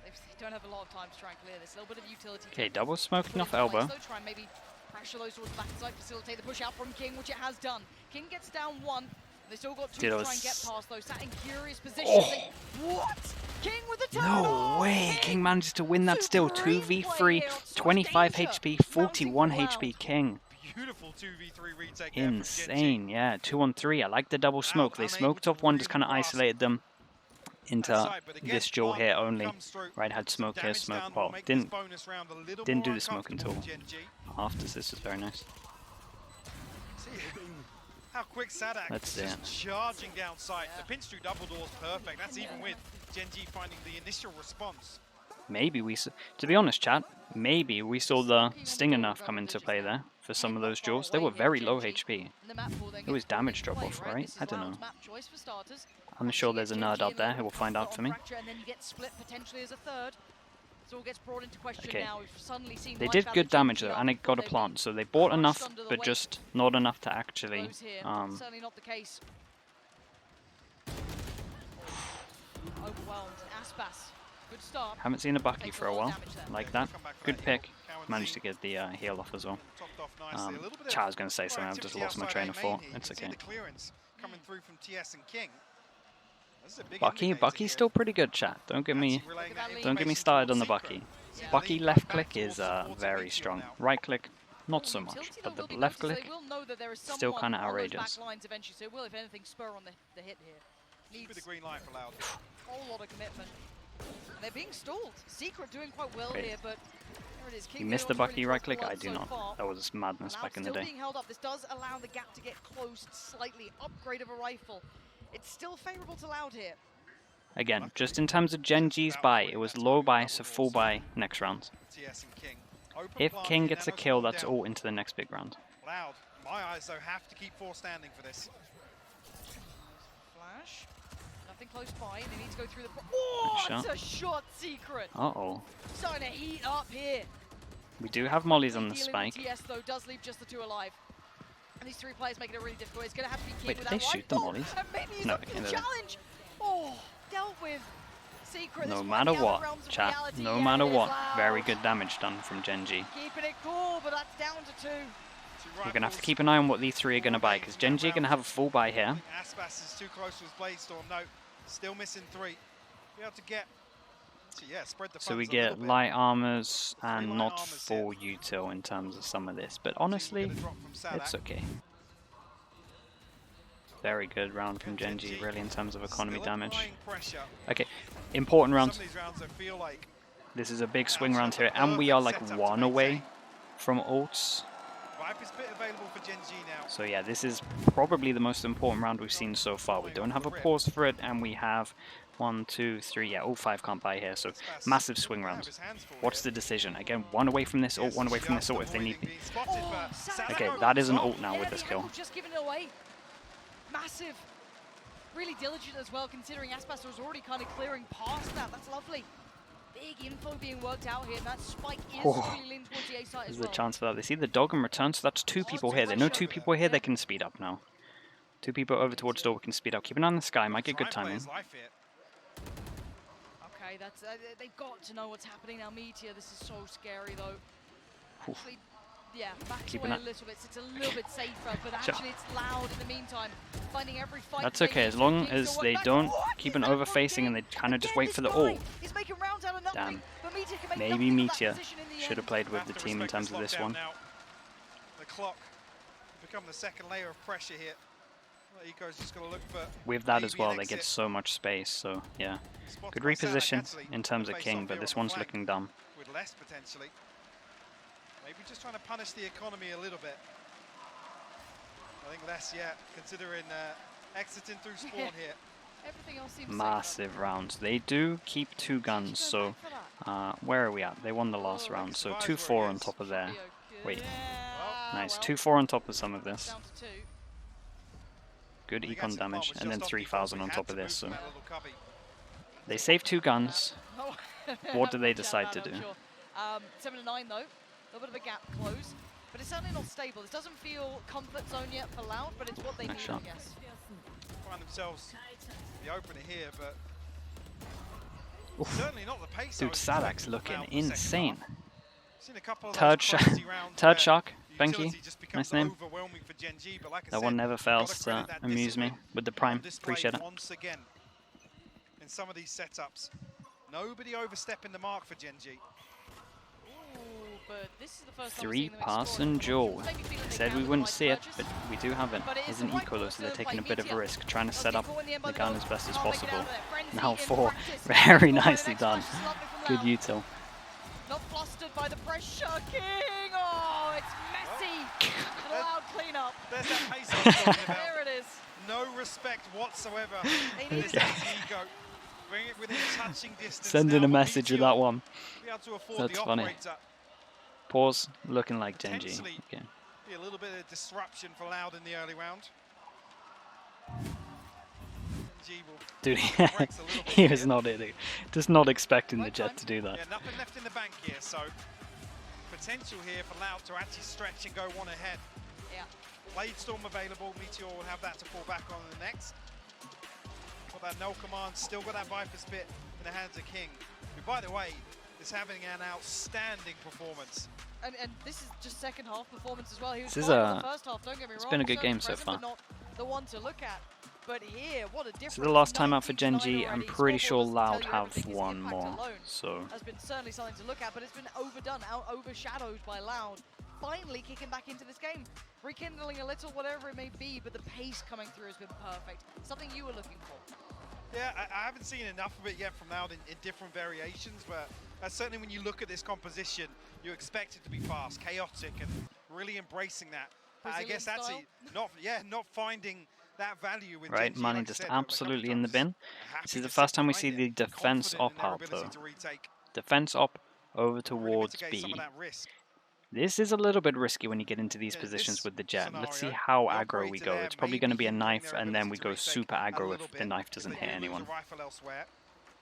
Speaker 2: They don't have a lot of time to try and clear this. A little bit of utility.
Speaker 1: Okay, double smoking off elbow.
Speaker 2: Try and maybe pressure those towards the back side, facilitate the push out from King, which it has done. King gets down 1. They still got 2 to try and get past those. Sat in curious positions. What? King with the turn.
Speaker 1: No way! King manages to win that still. 2v3, 25 HP, 41 HP King.
Speaker 3: Beautiful 2v3 retake.
Speaker 1: Insane, yeah. 2-on-3. I like the double smoke. They smoked off 1, just kind of isolated them into this duel here only. Right, had smoke here, smoke. Well, didn't do the smoke until after. This was very nice.
Speaker 3: How quick Sadak
Speaker 1: Let's
Speaker 3: just charging down sight. The pinch through double doors perfect. That's even with Gen.G finding the initial response.
Speaker 1: Maybe we, to be honest, chat, maybe we saw the Stinger nerf come into play there for some of those duels. They were very low HP. It was damage drop off, right? I don't know. I'm sure there's a nerd out there who will find out for me. Okay, they did good damage though, and it got a plant, so they bought enough, but just not enough to actually
Speaker 2: certainly not the case. Overwhelmed. Aspas. Good start.
Speaker 1: haven't seen a Bucky for a while, like that. Good pick. Managed to get the heal off as well. I was going to say something, I've just lost my train of thought. It's okay.
Speaker 3: Coming through from TS and King.
Speaker 1: Bucky's still pretty good, chat. Don't get me started on the Bucky. Bucky left click is very strong. Right click, not so much. But the left click, still kind of outrageous.
Speaker 2: If anything, spur on the hit here.
Speaker 3: Needs the green light for Loud.
Speaker 2: A whole lot of commitment. And they're being stalled. Secret doing quite well here, but there it is.
Speaker 1: You missed the Bucky right click? I do not. That was madness back in the day.
Speaker 2: Being held up. This does allow the gap to get closed slightly. Upgrade of a rifle. It's still favorable to Loud here.
Speaker 1: Again, just in terms of Gen.G's buy, it was low buy, so full buy next round. If King gets a kill, that's all into the next big round.
Speaker 3: Loud. My eyes, though, have to keep 4 standing for this.
Speaker 2: Flash. Nothing close by. They need to go through the... Oh, it's a shot, Secret.
Speaker 1: Uh-oh.
Speaker 2: Starting to heat up here.
Speaker 1: We do have mollies on the spike.
Speaker 2: TS, though, does leave just the 2 alive. And these 3 players make it really difficult. It's going to have to be King.
Speaker 1: Wait, did they shoot the mollies?
Speaker 2: Maybe he's
Speaker 1: No,
Speaker 2: up for the challenge. Oh, dealt with. Secret.
Speaker 1: No matter what, chat, no matter what, very good damage done from Gen.G.
Speaker 2: Keeping it cool, but that's down to 2.
Speaker 1: We're going to have to keep an eye on what these 3 are going to buy, because Gen.G are going to have a full buy here.
Speaker 3: Aspas is too close to his Blade Storm. No, still missing 3. Be able to get... spread the
Speaker 1: So we get light armors and not full util in terms of some of this, but honestly, it's okay. Very good round from Gen.G, really, in terms of economy damage. Okay, important round. This is a big swing round here, and we are like 1 away from ults. So yeah, this is probably the most important round we've seen so far. We don't have a pause for it, and we have 1, 2, 3, yeah, all 5 can't buy here, so massive swing round. What's the decision? Again, 1 away from this ult, 1 away from this ult if they need me. Okay, that is an ult now with this kill.
Speaker 2: Just giving it away. Massive. Really diligent as well, considering Aspas was already kind of clearing past that. That's lovely. Big info being worked out here, and that spike is really leaning towards the A side as well.
Speaker 1: There's a chance for that. They see the dog and return, so that's 2 people here. They know 2 people here, they can speed up now. 2 people over towards door, we can speed up. Keep an eye on the sky, might get good timing.
Speaker 2: Okay, that's they've got to know what's happening now. Meteor, this is so scary though. Actually, yeah, backs away a little bit, so it's a little bit safer, but actually it's Loud in the meantime, finding every fight.
Speaker 1: That's okay, as long as they don't keep an over-facing and they kind of just wait for the ult. Damn. Maybe Meteor should have played with the team in terms of this one.
Speaker 3: The clock become the second layer of pressure here. Well, Eco's just gonna look for
Speaker 1: With that as
Speaker 3: maybe an
Speaker 1: well, they get
Speaker 3: exit.
Speaker 1: so much space, so yeah.
Speaker 3: Spot
Speaker 1: Good
Speaker 3: by Salak,
Speaker 1: reposition
Speaker 3: actually,
Speaker 1: in terms
Speaker 3: the
Speaker 1: of
Speaker 3: face
Speaker 1: King,
Speaker 3: off
Speaker 1: but
Speaker 3: here
Speaker 1: this
Speaker 3: on the
Speaker 1: one's
Speaker 3: flank,
Speaker 1: looking dumb.
Speaker 3: with less potentially. Maybe just trying to punish the economy a little bit. I think less, yeah, considering exiting through spawn here.
Speaker 2: Everything else seems
Speaker 1: Massive rounds. They do keep 2 guns, so where are we at? They won the last round, so 2-4 on top of there. Wait, nice. 2-4 on top of some of this.
Speaker 2: Down to 2.
Speaker 1: Good
Speaker 3: I think
Speaker 1: econ
Speaker 3: Axel Palmer
Speaker 1: damage,
Speaker 3: was
Speaker 1: and then
Speaker 3: just off
Speaker 1: 3,000
Speaker 3: default,
Speaker 1: on
Speaker 3: he
Speaker 1: top
Speaker 3: had
Speaker 1: of
Speaker 3: to
Speaker 1: this,
Speaker 3: move
Speaker 1: so
Speaker 3: from that little cubby.
Speaker 1: they saved 2 guns.
Speaker 2: Oh.
Speaker 1: What do they
Speaker 2: I'll
Speaker 1: decide
Speaker 2: chat
Speaker 1: to
Speaker 2: that,
Speaker 1: do?
Speaker 2: I'm sure. 7 to 9 though, a little bit of a gap close, but it's certainly not stable. This doesn't feel comfort zone yet for Loud, but it's what they
Speaker 1: Nice
Speaker 2: need,
Speaker 1: shot.
Speaker 2: I guess.
Speaker 3: Find themselves the opener here, but
Speaker 1: Oof.
Speaker 3: certainly not the pace.
Speaker 1: Dude, Salak's looking insane.
Speaker 3: Seen a couple of
Speaker 1: Third
Speaker 3: those
Speaker 1: shot,
Speaker 3: crazy rounds
Speaker 1: third
Speaker 3: where
Speaker 1: shock,
Speaker 3: the
Speaker 1: thank you.
Speaker 3: utility just becomes
Speaker 1: Nice name.
Speaker 3: overwhelming for Gen.G, but like I
Speaker 1: That
Speaker 3: said,
Speaker 1: one never
Speaker 3: you've
Speaker 1: fails
Speaker 3: gotta
Speaker 1: to
Speaker 3: credit that
Speaker 1: amuse me
Speaker 3: discipline
Speaker 1: with the
Speaker 3: on
Speaker 1: prime.
Speaker 3: display
Speaker 1: Appreciate it.
Speaker 3: once again in some of these setups. Nobody overstepping the mark for Gen.G.
Speaker 2: Ooh, but this is the first time
Speaker 1: 3
Speaker 2: we've seen them
Speaker 1: pass
Speaker 2: explore
Speaker 1: and
Speaker 2: it.
Speaker 1: jaw.
Speaker 2: Maybe feeling
Speaker 1: I
Speaker 2: they
Speaker 1: said
Speaker 2: can
Speaker 1: we
Speaker 2: with
Speaker 1: wouldn't
Speaker 2: the
Speaker 1: see it,
Speaker 2: purchase.
Speaker 1: but we do have it.
Speaker 2: But it
Speaker 1: It's
Speaker 2: is
Speaker 1: an
Speaker 2: the right
Speaker 1: eco though,
Speaker 2: call
Speaker 1: so they're
Speaker 2: to
Speaker 1: taking a
Speaker 2: play
Speaker 1: bit of a
Speaker 2: Meteor.
Speaker 1: risk, trying to
Speaker 2: Does
Speaker 1: set
Speaker 2: get
Speaker 1: up
Speaker 2: caught in the end by
Speaker 1: the gun
Speaker 2: dog.
Speaker 1: as best as
Speaker 2: Can't make it
Speaker 1: possible.
Speaker 2: out of there. Frenzy
Speaker 1: Now
Speaker 2: in
Speaker 1: 4,
Speaker 2: practice.
Speaker 1: very
Speaker 2: Caught by the
Speaker 1: nicely
Speaker 2: next
Speaker 1: done.
Speaker 2: flash is lovely from
Speaker 1: Good
Speaker 2: Loud.
Speaker 1: util.
Speaker 2: Not flustered by the pressure. King! Oh, it's messy. The Loud cleanup.
Speaker 3: There's that pace I was talking about.
Speaker 2: There it is.
Speaker 3: No respect whatsoever.
Speaker 2: They needed
Speaker 3: This
Speaker 2: that.
Speaker 3: Eco. Bring it within touching distance.
Speaker 1: Sending
Speaker 3: now
Speaker 1: a
Speaker 3: for
Speaker 1: message with
Speaker 3: Meteor.
Speaker 1: that one.
Speaker 3: Be able to afford
Speaker 1: That's
Speaker 3: the
Speaker 1: funny.
Speaker 3: operator.
Speaker 1: Pause, looking like Genji.
Speaker 3: Potentially
Speaker 1: Okay.
Speaker 3: be a little bit of disruption for Loud in the early round. Gen.G will
Speaker 1: Dude,
Speaker 3: breaks a little bit
Speaker 1: he was
Speaker 3: here.
Speaker 1: not it. Just not expecting the
Speaker 2: Right
Speaker 1: Jet
Speaker 2: time.
Speaker 1: to do that.
Speaker 3: Yeah, nothing left in the bank here, so potential here for Loud to actually stretch and go one ahead.
Speaker 2: Yeah.
Speaker 3: Blade Storm available, Meteor will have that to fall back on in the next. Got that null command, still got that Viper Spit in the hands of King, who by the way, is having an outstanding performance.
Speaker 2: And this is just second half performance as well. He was
Speaker 1: This is
Speaker 2: fine in
Speaker 1: a-
Speaker 2: the first half, don't get me wrong.
Speaker 1: it's been a good
Speaker 2: Certainly
Speaker 1: game so
Speaker 2: present,
Speaker 1: far.
Speaker 2: but not the one to look at. But here, what a difference.
Speaker 1: So the last time out for
Speaker 2: 19 to 9
Speaker 1: Gen.G, I'm
Speaker 2: already.
Speaker 1: pretty sure
Speaker 2: Scoreboard doesn't
Speaker 1: Loud
Speaker 2: tell you
Speaker 1: have
Speaker 2: everything. His
Speaker 1: one
Speaker 2: impact
Speaker 1: more.
Speaker 2: alone
Speaker 1: So
Speaker 2: has been certainly something to look at, but it's been overdone, overshadowed by Loud. Finally kicking back into this game, rekindling a little, whatever it may be, but the pace coming through has been perfect. Something you were looking for.
Speaker 3: Yeah, I haven't seen enough of it yet from Loud in different variations, but certainly when you look at this composition, you expect it to be fast, chaotic, and really embracing that. I
Speaker 2: Brazilian
Speaker 3: guess that's
Speaker 2: style.
Speaker 3: not finding that value with
Speaker 1: right,
Speaker 3: Gen.G,
Speaker 1: money
Speaker 3: like I
Speaker 1: just
Speaker 3: said, over a couple
Speaker 1: absolutely in the
Speaker 3: times.
Speaker 1: bin.
Speaker 3: Happy
Speaker 1: This is the
Speaker 3: to
Speaker 1: first
Speaker 3: sit
Speaker 1: time we
Speaker 3: behind
Speaker 1: see
Speaker 3: it,
Speaker 1: the defense
Speaker 3: confident
Speaker 1: op
Speaker 3: in their
Speaker 1: out
Speaker 3: ability
Speaker 1: though.
Speaker 3: to retake,
Speaker 1: Defense op over
Speaker 3: really
Speaker 1: towards
Speaker 3: mitigate some
Speaker 1: B.
Speaker 3: of that risk.
Speaker 1: This is a little bit risky when you get into these
Speaker 3: Yeah,
Speaker 1: positions
Speaker 3: this
Speaker 1: with the Jet. Let's see
Speaker 3: scenario,
Speaker 1: how
Speaker 3: the
Speaker 1: aggro we
Speaker 3: operator
Speaker 1: go.
Speaker 3: there
Speaker 1: It's probably going to be a
Speaker 3: maybe
Speaker 1: knife,
Speaker 3: hindering
Speaker 1: and
Speaker 3: their
Speaker 1: then we
Speaker 3: ability
Speaker 1: go
Speaker 3: to retake
Speaker 1: super
Speaker 3: a
Speaker 1: aggro
Speaker 3: little
Speaker 1: if the
Speaker 3: bit,
Speaker 1: knife
Speaker 3: if
Speaker 1: doesn't
Speaker 3: they
Speaker 1: hit
Speaker 3: do lose a
Speaker 1: anyone.
Speaker 3: rifle elsewhere.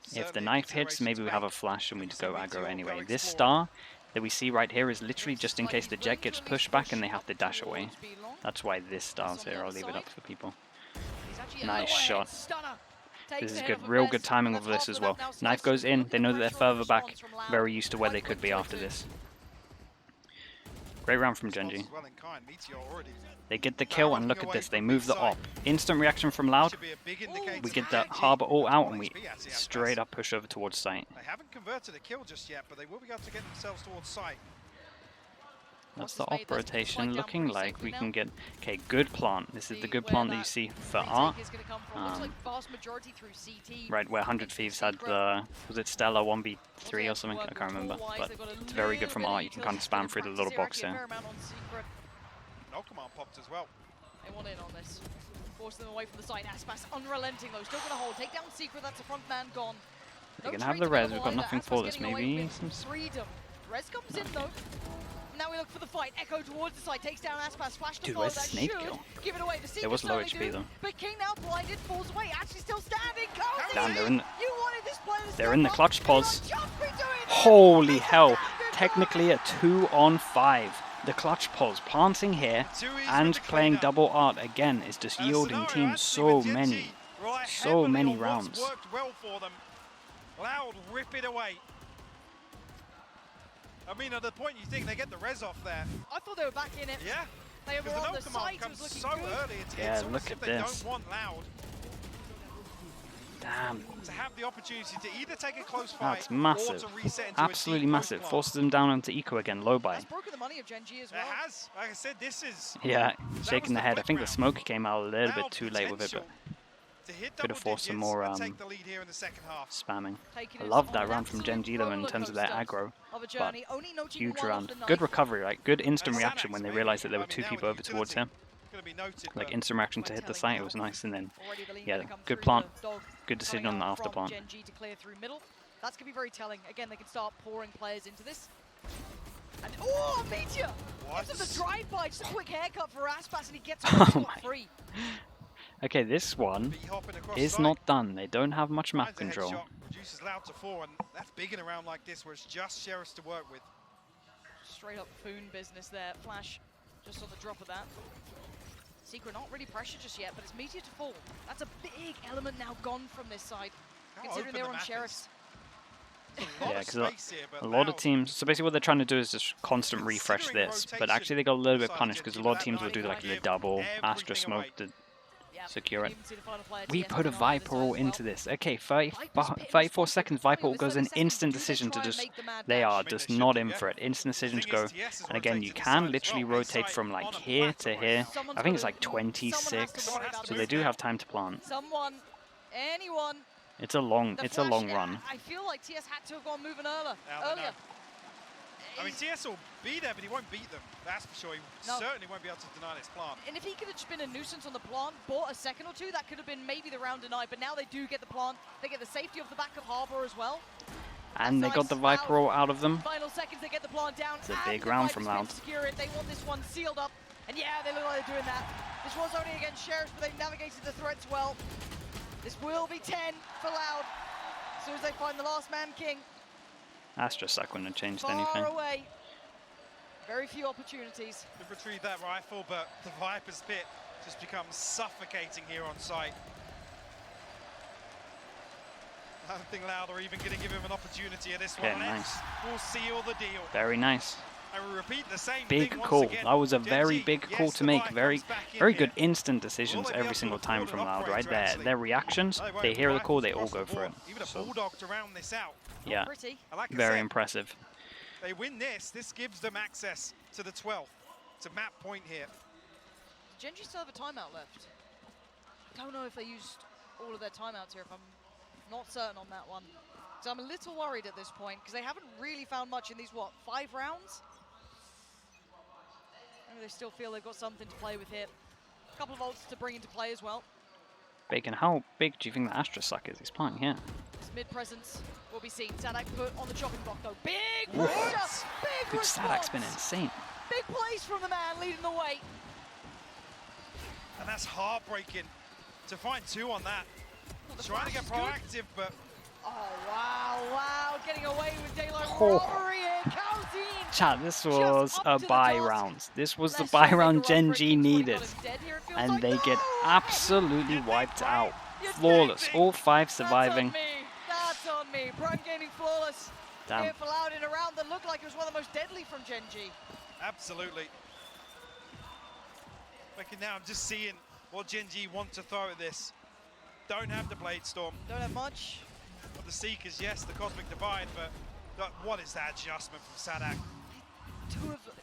Speaker 1: If the
Speaker 3: Certainly a
Speaker 1: knife hits,
Speaker 3: consideration
Speaker 1: maybe
Speaker 3: to
Speaker 1: we have a
Speaker 3: make.
Speaker 1: flash and we
Speaker 3: So
Speaker 1: go
Speaker 3: Meteor
Speaker 1: aggro
Speaker 3: will
Speaker 1: anyway.
Speaker 3: go
Speaker 1: This
Speaker 3: explore.
Speaker 1: star that we see right here is literally just in case the Jet gets pushed back and they have to dash away. That's why this star's here. I'll leave it up for people. Nice shot. This is good. Real good timing of this as well. Knife goes in. They know that they're further back. Very used to where they could be after this. Great round from Gen.G.
Speaker 3: Response as well in kind. Meteor already
Speaker 1: They get the kill, and look at this. They move the op. Instant reaction from Loud.
Speaker 3: should be a big indicator
Speaker 1: We
Speaker 3: for
Speaker 1: get the
Speaker 3: Gen.G.
Speaker 1: Harbor all out, and we
Speaker 3: HP actually has
Speaker 1: straight
Speaker 3: best.
Speaker 1: up push over towards site.
Speaker 3: They haven't converted a kill just yet, but they will be able to get themselves towards site.
Speaker 1: That's the op rotation looking like we can get... Okay, good plant. This is the good plant that you see for art. Right, where 100 Thieves had the... Was it Stella 1v3 or something? I can't remember. But it's very good from art. You can kind of spam through the little box here.
Speaker 3: No command popped as well.
Speaker 2: They want in on this. Force them away from the side. Aspas unrelenting though. Still gonna hold. Take down Secret. That's a front man gone.
Speaker 1: They can
Speaker 2: No
Speaker 1: have the
Speaker 2: trades
Speaker 1: res.
Speaker 2: available
Speaker 1: We've got
Speaker 2: either.
Speaker 1: nothing
Speaker 2: Aspas
Speaker 1: for this.
Speaker 2: getting away
Speaker 1: Maybe
Speaker 2: with
Speaker 1: some...
Speaker 2: freedom. Res comes in though. Now we look for the fight. Echo towards the side. Takes down Aspas. Flash to
Speaker 1: Dude,
Speaker 2: follow.
Speaker 1: where's
Speaker 2: That
Speaker 1: Snake
Speaker 2: should
Speaker 1: kill?
Speaker 2: give it away. The
Speaker 1: There was low
Speaker 2: certainly
Speaker 1: HP
Speaker 2: do,
Speaker 1: though.
Speaker 2: But King now blinded. Falls away. Actually still standing. Cozy!
Speaker 1: Damn, they're in the...
Speaker 2: You wanted this player to
Speaker 1: They're
Speaker 2: step
Speaker 1: in the
Speaker 2: up.
Speaker 1: clutch
Speaker 2: They
Speaker 1: pause.
Speaker 2: might just be doing it.
Speaker 1: Holy
Speaker 2: It's a
Speaker 1: hell.
Speaker 2: standard
Speaker 1: Technically a 2-on-5. The clutch pulse planting here
Speaker 3: Too easy
Speaker 1: and
Speaker 3: with the
Speaker 1: playing
Speaker 3: cleanup.
Speaker 1: double art again is just
Speaker 3: And the
Speaker 1: yielding
Speaker 3: scenario
Speaker 1: teams
Speaker 3: actually
Speaker 1: so
Speaker 3: with Gen.G
Speaker 1: many.
Speaker 3: rely
Speaker 1: So
Speaker 3: heavily
Speaker 1: many
Speaker 3: on
Speaker 1: rounds.
Speaker 3: what's worked well for them. Loud rip it away. I mean, at the point you think they get the res off there.
Speaker 2: I thought they were back in it.
Speaker 3: Yeah.
Speaker 2: They were
Speaker 3: Because the
Speaker 2: on
Speaker 3: no
Speaker 2: the
Speaker 3: command
Speaker 2: side. It
Speaker 3: comes
Speaker 2: was
Speaker 3: so
Speaker 2: looking good.
Speaker 3: early. It's
Speaker 1: Yeah,
Speaker 3: almost
Speaker 1: look
Speaker 3: as if
Speaker 1: at
Speaker 3: they
Speaker 1: this.
Speaker 3: don't want Loud.
Speaker 1: Damn.
Speaker 3: to have the opportunity to either take a close fight
Speaker 1: That's massive.
Speaker 3: or to reset into
Speaker 1: Absolutely
Speaker 3: a deep
Speaker 1: massive.
Speaker 3: post plant.
Speaker 1: Forces them down onto eco again, low buy.
Speaker 2: That's broken the money of Gen.G as
Speaker 3: It
Speaker 2: well.
Speaker 3: has. Like I said, this is
Speaker 1: Yeah,
Speaker 3: was
Speaker 1: shaking
Speaker 3: the
Speaker 1: the head. I
Speaker 3: flip
Speaker 1: think the
Speaker 3: round.
Speaker 1: smoke came out a little
Speaker 3: now
Speaker 1: bit too late with it, but
Speaker 3: potential to hit
Speaker 1: could have
Speaker 3: double
Speaker 1: forced some
Speaker 3: digits
Speaker 1: more
Speaker 3: and take the lead here in the second half.
Speaker 1: spamming.
Speaker 2: Taking
Speaker 1: I
Speaker 2: us
Speaker 1: love
Speaker 2: on
Speaker 1: that
Speaker 2: an
Speaker 1: round from
Speaker 2: absolute
Speaker 1: Gen.G though in terms of their
Speaker 2: rollercoaster
Speaker 1: aggro.
Speaker 2: of a
Speaker 1: But
Speaker 2: journey, only noting
Speaker 1: huge
Speaker 2: one
Speaker 1: round.
Speaker 2: off the
Speaker 1: Good
Speaker 2: knife.
Speaker 1: recovery, right? Good instant
Speaker 3: And
Speaker 1: reaction when they
Speaker 3: Sadak's
Speaker 1: realized that there
Speaker 3: maybe,
Speaker 1: were
Speaker 3: I mean,
Speaker 1: two
Speaker 3: now
Speaker 1: people
Speaker 3: with
Speaker 1: over towards
Speaker 3: utility,
Speaker 1: him.
Speaker 3: Gonna be noted,
Speaker 1: Like
Speaker 3: but
Speaker 1: instant reaction to
Speaker 2: Quite
Speaker 1: hit the
Speaker 2: telling
Speaker 1: site, it
Speaker 2: now.
Speaker 1: was nice, and then
Speaker 2: Already the lead
Speaker 1: yeah,
Speaker 2: gonna come
Speaker 1: good
Speaker 2: through
Speaker 1: plant.
Speaker 2: the dog
Speaker 1: Good decision
Speaker 2: coming
Speaker 1: on the
Speaker 2: out
Speaker 1: after
Speaker 2: from
Speaker 1: plant.
Speaker 2: Gen.G to clear through middle. That's gonna be very telling. Again, they can start pouring players into this. And oh, Meteor!
Speaker 3: What?
Speaker 2: Gives him the drive-by, just a quick haircut for Aspas, and he gets
Speaker 1: Oh
Speaker 2: away
Speaker 1: my.
Speaker 2: free.
Speaker 1: Okay, this one
Speaker 3: Beat hopping across
Speaker 1: is
Speaker 3: site.
Speaker 1: not done. They don't have much map
Speaker 3: Finds a
Speaker 1: control.
Speaker 3: headshot, reduces loud to 4, and that's big in a round like this where it's just Sheriffs to work with.
Speaker 2: Straight up Foon business there. Flash just on the drop of that. Secret not really pressured just yet, but it's Meteor to fall. That's a big element now gone from this side,
Speaker 3: How
Speaker 2: considering
Speaker 3: open
Speaker 2: they're
Speaker 3: the
Speaker 2: on
Speaker 3: map is.
Speaker 2: Sheriffs.
Speaker 3: There's a lot
Speaker 1: Yeah,
Speaker 3: of
Speaker 1: because
Speaker 3: space here, but
Speaker 1: a lot of
Speaker 3: Loud
Speaker 1: teams. So basically, what they're trying to do is just constant refresh
Speaker 3: Considering
Speaker 1: this. But
Speaker 3: rotation
Speaker 1: actually, they got a little bit
Speaker 3: inside
Speaker 1: punished
Speaker 3: the
Speaker 1: because a
Speaker 3: Gen.G,
Speaker 1: lot of
Speaker 3: that
Speaker 1: teams will
Speaker 3: night
Speaker 1: do
Speaker 3: will
Speaker 1: like the
Speaker 3: give
Speaker 1: double
Speaker 3: everything
Speaker 1: Astra smoke
Speaker 3: away.
Speaker 1: to
Speaker 2: Yeah,
Speaker 1: secure it.
Speaker 2: even see the final player,
Speaker 1: We
Speaker 2: TS
Speaker 1: put a
Speaker 2: on the line
Speaker 1: Viper all
Speaker 2: as well.
Speaker 1: into this. Okay,
Speaker 2: Viper's pitting
Speaker 1: 34
Speaker 2: response,
Speaker 1: seconds.
Speaker 2: but
Speaker 1: Viper
Speaker 2: with
Speaker 1: goes
Speaker 2: 30
Speaker 1: in
Speaker 2: seconds,
Speaker 1: instant
Speaker 2: do they
Speaker 1: decision to
Speaker 2: try and
Speaker 1: just.
Speaker 2: make the mad
Speaker 1: They
Speaker 2: dash?
Speaker 1: are
Speaker 3: I mean,
Speaker 1: just
Speaker 3: they
Speaker 1: not
Speaker 3: should
Speaker 1: in
Speaker 3: do,
Speaker 1: for it.
Speaker 3: yeah.
Speaker 1: Instant decision to
Speaker 3: Thing
Speaker 1: go.
Speaker 3: is, TS is
Speaker 1: And again, you
Speaker 3: rotating
Speaker 1: can
Speaker 3: inside as
Speaker 1: literally
Speaker 3: well.
Speaker 1: rotate
Speaker 3: A
Speaker 1: from
Speaker 3: site
Speaker 1: like
Speaker 3: on a
Speaker 1: here
Speaker 3: platter
Speaker 1: to
Speaker 3: right
Speaker 1: here.
Speaker 3: now.
Speaker 2: Someone's
Speaker 1: I think it's
Speaker 2: gotta-
Speaker 1: like
Speaker 2: someone has to
Speaker 1: 26.
Speaker 2: worry about
Speaker 1: So
Speaker 2: this
Speaker 1: they do
Speaker 2: now.
Speaker 1: have time to plant.
Speaker 2: Someone, anyone.
Speaker 1: It's a long.
Speaker 2: The
Speaker 1: It's a
Speaker 2: Flash,
Speaker 1: long run.
Speaker 2: I feel like TS had to have gone moving earlier.
Speaker 3: Now they know. I mean, TS will be there, but he won't beat them. That's for sure. He
Speaker 2: No.
Speaker 3: certainly won't be able to deny this plant.
Speaker 2: And if he could have just been a nuisance on the plant, bought a second or two, that could have been maybe the round denied. But now they do get the plant. They get the safety of the back of Harbor as well.
Speaker 1: And they got the Viper all out of them.
Speaker 2: Final seconds, they get the plant down.
Speaker 1: It's a
Speaker 2: and
Speaker 1: big
Speaker 2: the
Speaker 1: round
Speaker 2: Vipers
Speaker 1: from
Speaker 2: can
Speaker 1: Loud.
Speaker 2: secure it. They want this one sealed up. And yeah, they look like they're doing that. This was only against Sheriffs, but they navigated the threats well. This will be 10 for Loud. As soon as they find the last man king.
Speaker 1: Astra Suck wouldn't have changed
Speaker 2: Far
Speaker 1: anything.
Speaker 2: away. Very few opportunities.
Speaker 3: They've retrieved that rifle, but the Viper's pit just becomes suffocating here on site. I don't think Loud are even going to give him an opportunity at this
Speaker 1: Okay,
Speaker 3: one.
Speaker 1: nice.
Speaker 3: We'll seal the deal.
Speaker 1: Very nice.
Speaker 3: And we repeat the same
Speaker 1: Big
Speaker 3: thing once
Speaker 1: call.
Speaker 3: again.
Speaker 1: That was a
Speaker 3: Gen.G,
Speaker 1: very big
Speaker 3: yes,
Speaker 1: call
Speaker 3: the
Speaker 1: to make.
Speaker 3: buy
Speaker 1: Very,
Speaker 3: comes back in
Speaker 1: very
Speaker 3: here.
Speaker 1: good instant decisions
Speaker 3: Will they be
Speaker 1: every
Speaker 3: able
Speaker 1: single
Speaker 3: to
Speaker 1: time
Speaker 3: afford
Speaker 1: from
Speaker 3: an
Speaker 1: Loud, right?
Speaker 3: operator,
Speaker 1: Their
Speaker 3: actually?
Speaker 1: reactions,
Speaker 3: They won't.
Speaker 1: they hear the
Speaker 3: Rifles
Speaker 1: call, they all
Speaker 3: across
Speaker 1: go
Speaker 3: the
Speaker 1: for
Speaker 3: board.
Speaker 1: it.
Speaker 3: Even a
Speaker 1: So,
Speaker 3: bulldog to round this out.
Speaker 1: yeah,
Speaker 2: Pretty.
Speaker 3: And like I
Speaker 1: very
Speaker 3: said,
Speaker 1: impressive.
Speaker 3: they win this. This gives them access to the 12th. It's a map point here.
Speaker 2: Genji still have a timeout left. I don't know if they used all of their timeouts here, if I'm not certain on that one. So I'm a little worried at this point, because they haven't really found much in these, what, 5 rounds? Maybe they still feel they've got something to play with here. A couple of ults to bring into play as well.
Speaker 1: Bacon, how big do you think the Astra Suck is? He's planting here.
Speaker 2: This mid-presence will be seen. Sadak put on the chopping block, though. Big
Speaker 1: Woof.
Speaker 2: pressure! Big
Speaker 1: Dude,
Speaker 2: response!
Speaker 1: Sadak's been insane.
Speaker 2: Big plays from the man leading the way.
Speaker 3: And that's heartbreaking to find 2 on that.
Speaker 2: The
Speaker 3: Trying to get
Speaker 2: flash is good.
Speaker 3: proactive, but
Speaker 2: Oh, wow, getting away with daylight
Speaker 1: Oh.
Speaker 2: robbery and Calzine.
Speaker 1: Chat, this was
Speaker 2: up
Speaker 1: a
Speaker 2: to the
Speaker 1: buy
Speaker 2: task.
Speaker 1: round. This was the
Speaker 2: Let's
Speaker 1: buy
Speaker 2: try and make
Speaker 1: round
Speaker 2: a run for it.
Speaker 1: Gen.G
Speaker 2: King's already
Speaker 1: needed.
Speaker 2: got him dead here, it feels
Speaker 1: And
Speaker 2: like.
Speaker 1: they get
Speaker 2: No!
Speaker 1: absolutely
Speaker 3: You think,
Speaker 1: wiped
Speaker 3: right?
Speaker 1: out.
Speaker 2: You
Speaker 1: Flawless.
Speaker 3: think?
Speaker 1: All 5
Speaker 2: That's
Speaker 1: surviving.
Speaker 2: on me. That's on me. Prime Gaming flawless.
Speaker 1: Damn.
Speaker 2: Here for Loud in a round that looked like it was one of the most deadly from Gen.G.
Speaker 3: absolutely. Looking now, I'm just seeing what Gen.G want to throw at this. Don't have the Blade Storm.
Speaker 2: Don't have much.
Speaker 3: Of the Seekers, yes, the Cosmic Divide, but what is that adjustment from Sadak?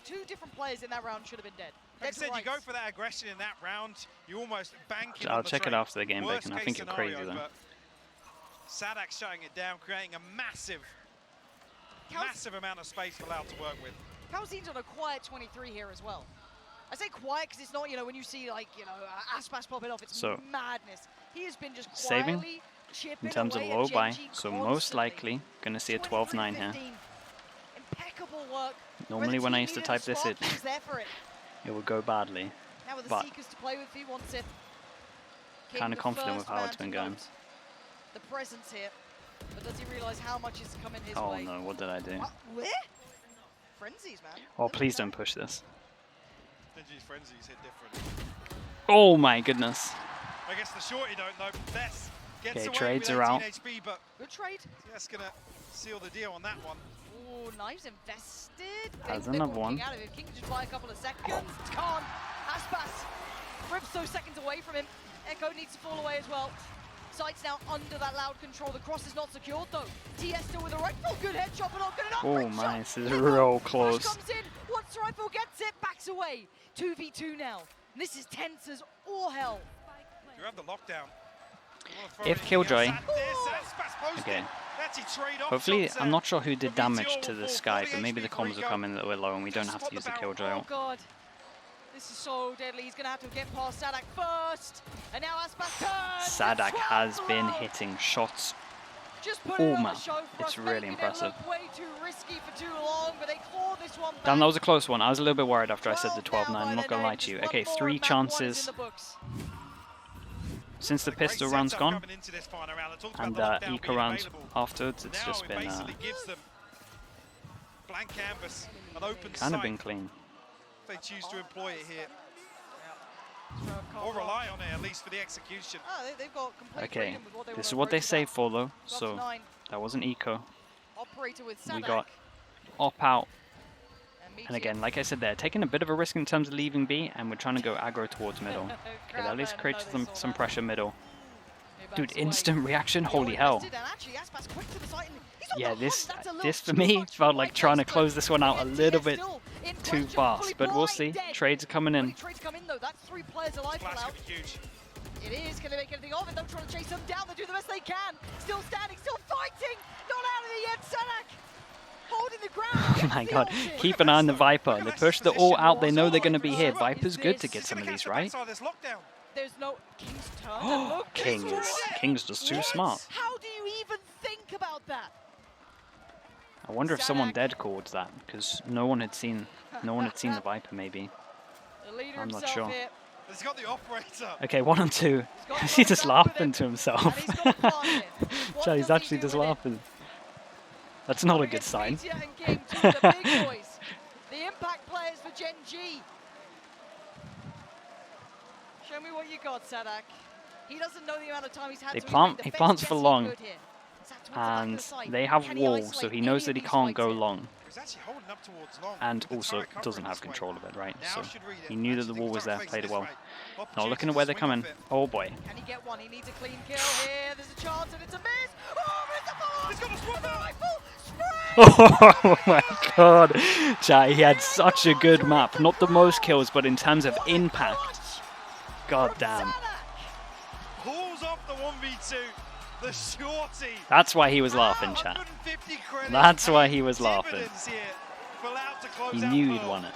Speaker 2: Two different players in that round should have been dead.
Speaker 3: Like I
Speaker 2: Dead
Speaker 3: said,
Speaker 2: to
Speaker 3: you go
Speaker 2: rights.
Speaker 3: for that aggression in that round, you almost bank it
Speaker 1: I'll
Speaker 3: on the
Speaker 1: check it
Speaker 3: trade.
Speaker 1: after the game,
Speaker 3: Worst
Speaker 1: Bacon. I
Speaker 3: case
Speaker 1: think you're
Speaker 3: scenario,
Speaker 1: crazy, though.
Speaker 3: but Sadak shutting it down, creating a massive amount of space for Loud to work with.
Speaker 2: Calzine's on a quiet 23 here as well. I say quiet because it's not, when you see Aspas popping off, it's
Speaker 1: So,
Speaker 2: madness. He has been just
Speaker 1: saving
Speaker 2: quietly chipping
Speaker 1: in terms of
Speaker 2: away at
Speaker 1: low buy,
Speaker 2: Gen.G
Speaker 1: so most
Speaker 2: constantly.
Speaker 1: likely going to see a 12-9 here.
Speaker 2: 23-15. Impeccable work.
Speaker 1: Normally when I used to type this in,
Speaker 2: he was there for it.
Speaker 1: it would go badly.
Speaker 2: Now with the
Speaker 1: But-
Speaker 2: Seekers to play with, he wants it. King,
Speaker 1: Kinda
Speaker 2: the
Speaker 1: confident with
Speaker 2: first
Speaker 1: how
Speaker 2: man
Speaker 1: it's been
Speaker 2: to
Speaker 1: going.
Speaker 2: note the presence here, but does he realise how much is coming his
Speaker 1: Oh
Speaker 2: way?
Speaker 1: no, what did I do?
Speaker 2: Where? Frenzies, man.
Speaker 1: Oh, please don't push this.
Speaker 3: Gen.G's Frenzies hit different.
Speaker 1: Oh my goodness.
Speaker 3: I guess the shorty don't know, but Bess gets
Speaker 1: Okay,
Speaker 3: away
Speaker 1: trades
Speaker 3: with
Speaker 1: are
Speaker 3: 18
Speaker 1: out.
Speaker 3: HP, but
Speaker 2: Good trade.
Speaker 3: that's going to seal the deal on that one.
Speaker 2: Oh, knives invested.
Speaker 1: Has
Speaker 2: They're
Speaker 1: another
Speaker 2: walking
Speaker 1: one.
Speaker 2: Out of it. King can just buy a couple of seconds. Can't. Aspas rips those seconds away from him. Echo needs to fall away as well. sights now under that loud control. The cross is not secured though. TS still with a rifle. Good headshot, but not good enough.
Speaker 1: Oh
Speaker 2: Great
Speaker 1: my,
Speaker 2: shot.
Speaker 1: this is
Speaker 2: Little
Speaker 1: real
Speaker 2: Flash
Speaker 1: close.
Speaker 2: comes in. Once rifle gets it, backs away. 2v2 now. And this is tense as all hell.
Speaker 3: You have the lockdown.
Speaker 1: If Killjoy, okay. Hopefully, I'm not sure who did damage to the sky, but maybe the comms will come in a little bit low and we don't have to use the Killjoy.
Speaker 2: Oh god. This is so deadly. He's going to have to get past Sadak first. And now Aspas turns.
Speaker 1: Sadak has been hitting shots
Speaker 2: Just put
Speaker 1: all
Speaker 2: it on the
Speaker 1: map.
Speaker 2: show for
Speaker 1: It's
Speaker 2: us,
Speaker 1: really
Speaker 2: making it
Speaker 1: impressive.
Speaker 2: look way too risky for too long, but they claw this one back.
Speaker 1: Damn, that was a close one. I was a little bit worried after I said the
Speaker 2: 12
Speaker 1: 12-9.
Speaker 2: now
Speaker 1: I'm not
Speaker 2: by
Speaker 1: going to
Speaker 2: the
Speaker 1: lie to you.
Speaker 2: name.
Speaker 1: Okay,
Speaker 2: Just
Speaker 1: 3
Speaker 2: one more, map one is in
Speaker 1: chances
Speaker 2: the books.
Speaker 1: since the pistol round's gone. And eco round afterwards, it's just been
Speaker 3: blank canvas, an open
Speaker 1: kind of
Speaker 3: sight.
Speaker 1: been clean.
Speaker 3: If they choose to employ it here, or rely on it at least for the execution.
Speaker 2: Oh, they've got complete
Speaker 1: Okay,
Speaker 2: freedom with what they
Speaker 1: this is
Speaker 2: wanna
Speaker 1: what they
Speaker 2: approach
Speaker 1: saved
Speaker 2: about.
Speaker 1: for though.
Speaker 2: 12 to
Speaker 1: So
Speaker 2: 9.
Speaker 1: that wasn't eco.
Speaker 2: Operator with
Speaker 1: We
Speaker 2: Sadak.
Speaker 1: got op out. And
Speaker 2: Meteor.
Speaker 1: again, like I said, they're taking a bit of a risk in terms of leaving B, and we're trying to go aggro towards middle. Okay, that at least creates some pressure middle. Dude, instant reaction, holy hell. Yeah, this for me felt like trying to close this one out a little bit too fast, but we'll see. Trades are coming in.
Speaker 2: Trades come in though. That's 3 players alive for
Speaker 3: Flash
Speaker 2: now.
Speaker 3: could be huge.
Speaker 2: It is going to make anything of it. They're trying to chase them down. They do the best they can. Still standing, still fighting. Not out of it yet. Sadak holding the ground.
Speaker 1: Oh my god, keep an eye on the Viper. They push the all out, they know they're going to be here. Viper's good to get some of these, right?
Speaker 2: There's no King's turn. And look,
Speaker 1: King's just too smart.
Speaker 2: How do you even think about that?
Speaker 1: I wonder if someone dead called that, because no one had seen the Viper maybe.
Speaker 2: The leader
Speaker 1: I'm not
Speaker 2: himself
Speaker 1: sure.
Speaker 2: here.
Speaker 3: He's got the operator.
Speaker 1: Okay, 1 and 2.
Speaker 2: He's
Speaker 1: He's just
Speaker 2: got
Speaker 1: laughing to himself.
Speaker 2: And he's got a plan here. What
Speaker 1: He's
Speaker 2: does he
Speaker 1: actually
Speaker 2: do
Speaker 1: just
Speaker 2: with it?
Speaker 1: laughing. That's not a good
Speaker 2: Against
Speaker 1: sign.
Speaker 2: Meteor and King, two of the big boys. The impact players for Gen.G. Show me what you got, Sadak. He doesn't know the amount of time he's had
Speaker 1: They
Speaker 2: to
Speaker 1: plant-
Speaker 2: make
Speaker 1: he
Speaker 2: the
Speaker 1: plants
Speaker 2: best
Speaker 1: for
Speaker 2: guess he
Speaker 1: long,
Speaker 2: could here. Zach towards the back of
Speaker 1: And
Speaker 2: the site.
Speaker 1: they have
Speaker 2: Can he
Speaker 1: walls, so
Speaker 2: isolate
Speaker 1: he knows
Speaker 2: any
Speaker 1: that he
Speaker 2: of these
Speaker 1: can't
Speaker 2: fights
Speaker 1: go
Speaker 2: here?
Speaker 1: long.
Speaker 3: He's actually holding up towards long.
Speaker 1: And
Speaker 3: The
Speaker 1: also
Speaker 3: turret covering
Speaker 1: doesn't have
Speaker 3: this way.
Speaker 1: control of it, right?
Speaker 3: Now
Speaker 1: So
Speaker 3: should read it.
Speaker 1: he knew that the
Speaker 3: Actually,
Speaker 1: wall was there,
Speaker 3: turret
Speaker 1: played it
Speaker 3: faces
Speaker 1: well.
Speaker 3: this way.
Speaker 1: Now looking at
Speaker 3: Opportunity
Speaker 1: where
Speaker 3: to
Speaker 1: they're
Speaker 3: swing
Speaker 1: coming.
Speaker 3: off it.
Speaker 1: Oh boy.
Speaker 2: Can he get one? He needs a clean kill here. There's a chance and it's a miss. Oh, it's a follow-up.
Speaker 3: He's got a swap
Speaker 2: And the
Speaker 3: out.
Speaker 2: rifle spray.
Speaker 1: Oh my god. Chat, he had such a good map. Not the most kills, but in terms of impact. God damn.
Speaker 3: Pulls off the 1v2. The shorty.
Speaker 1: That's why he was laughing, chat.
Speaker 3: 150 credits.
Speaker 1: That's why he was laughing.
Speaker 3: Dividends here. Allowed to close
Speaker 1: He
Speaker 3: out
Speaker 1: knew he'd
Speaker 3: Pearl.
Speaker 1: won it.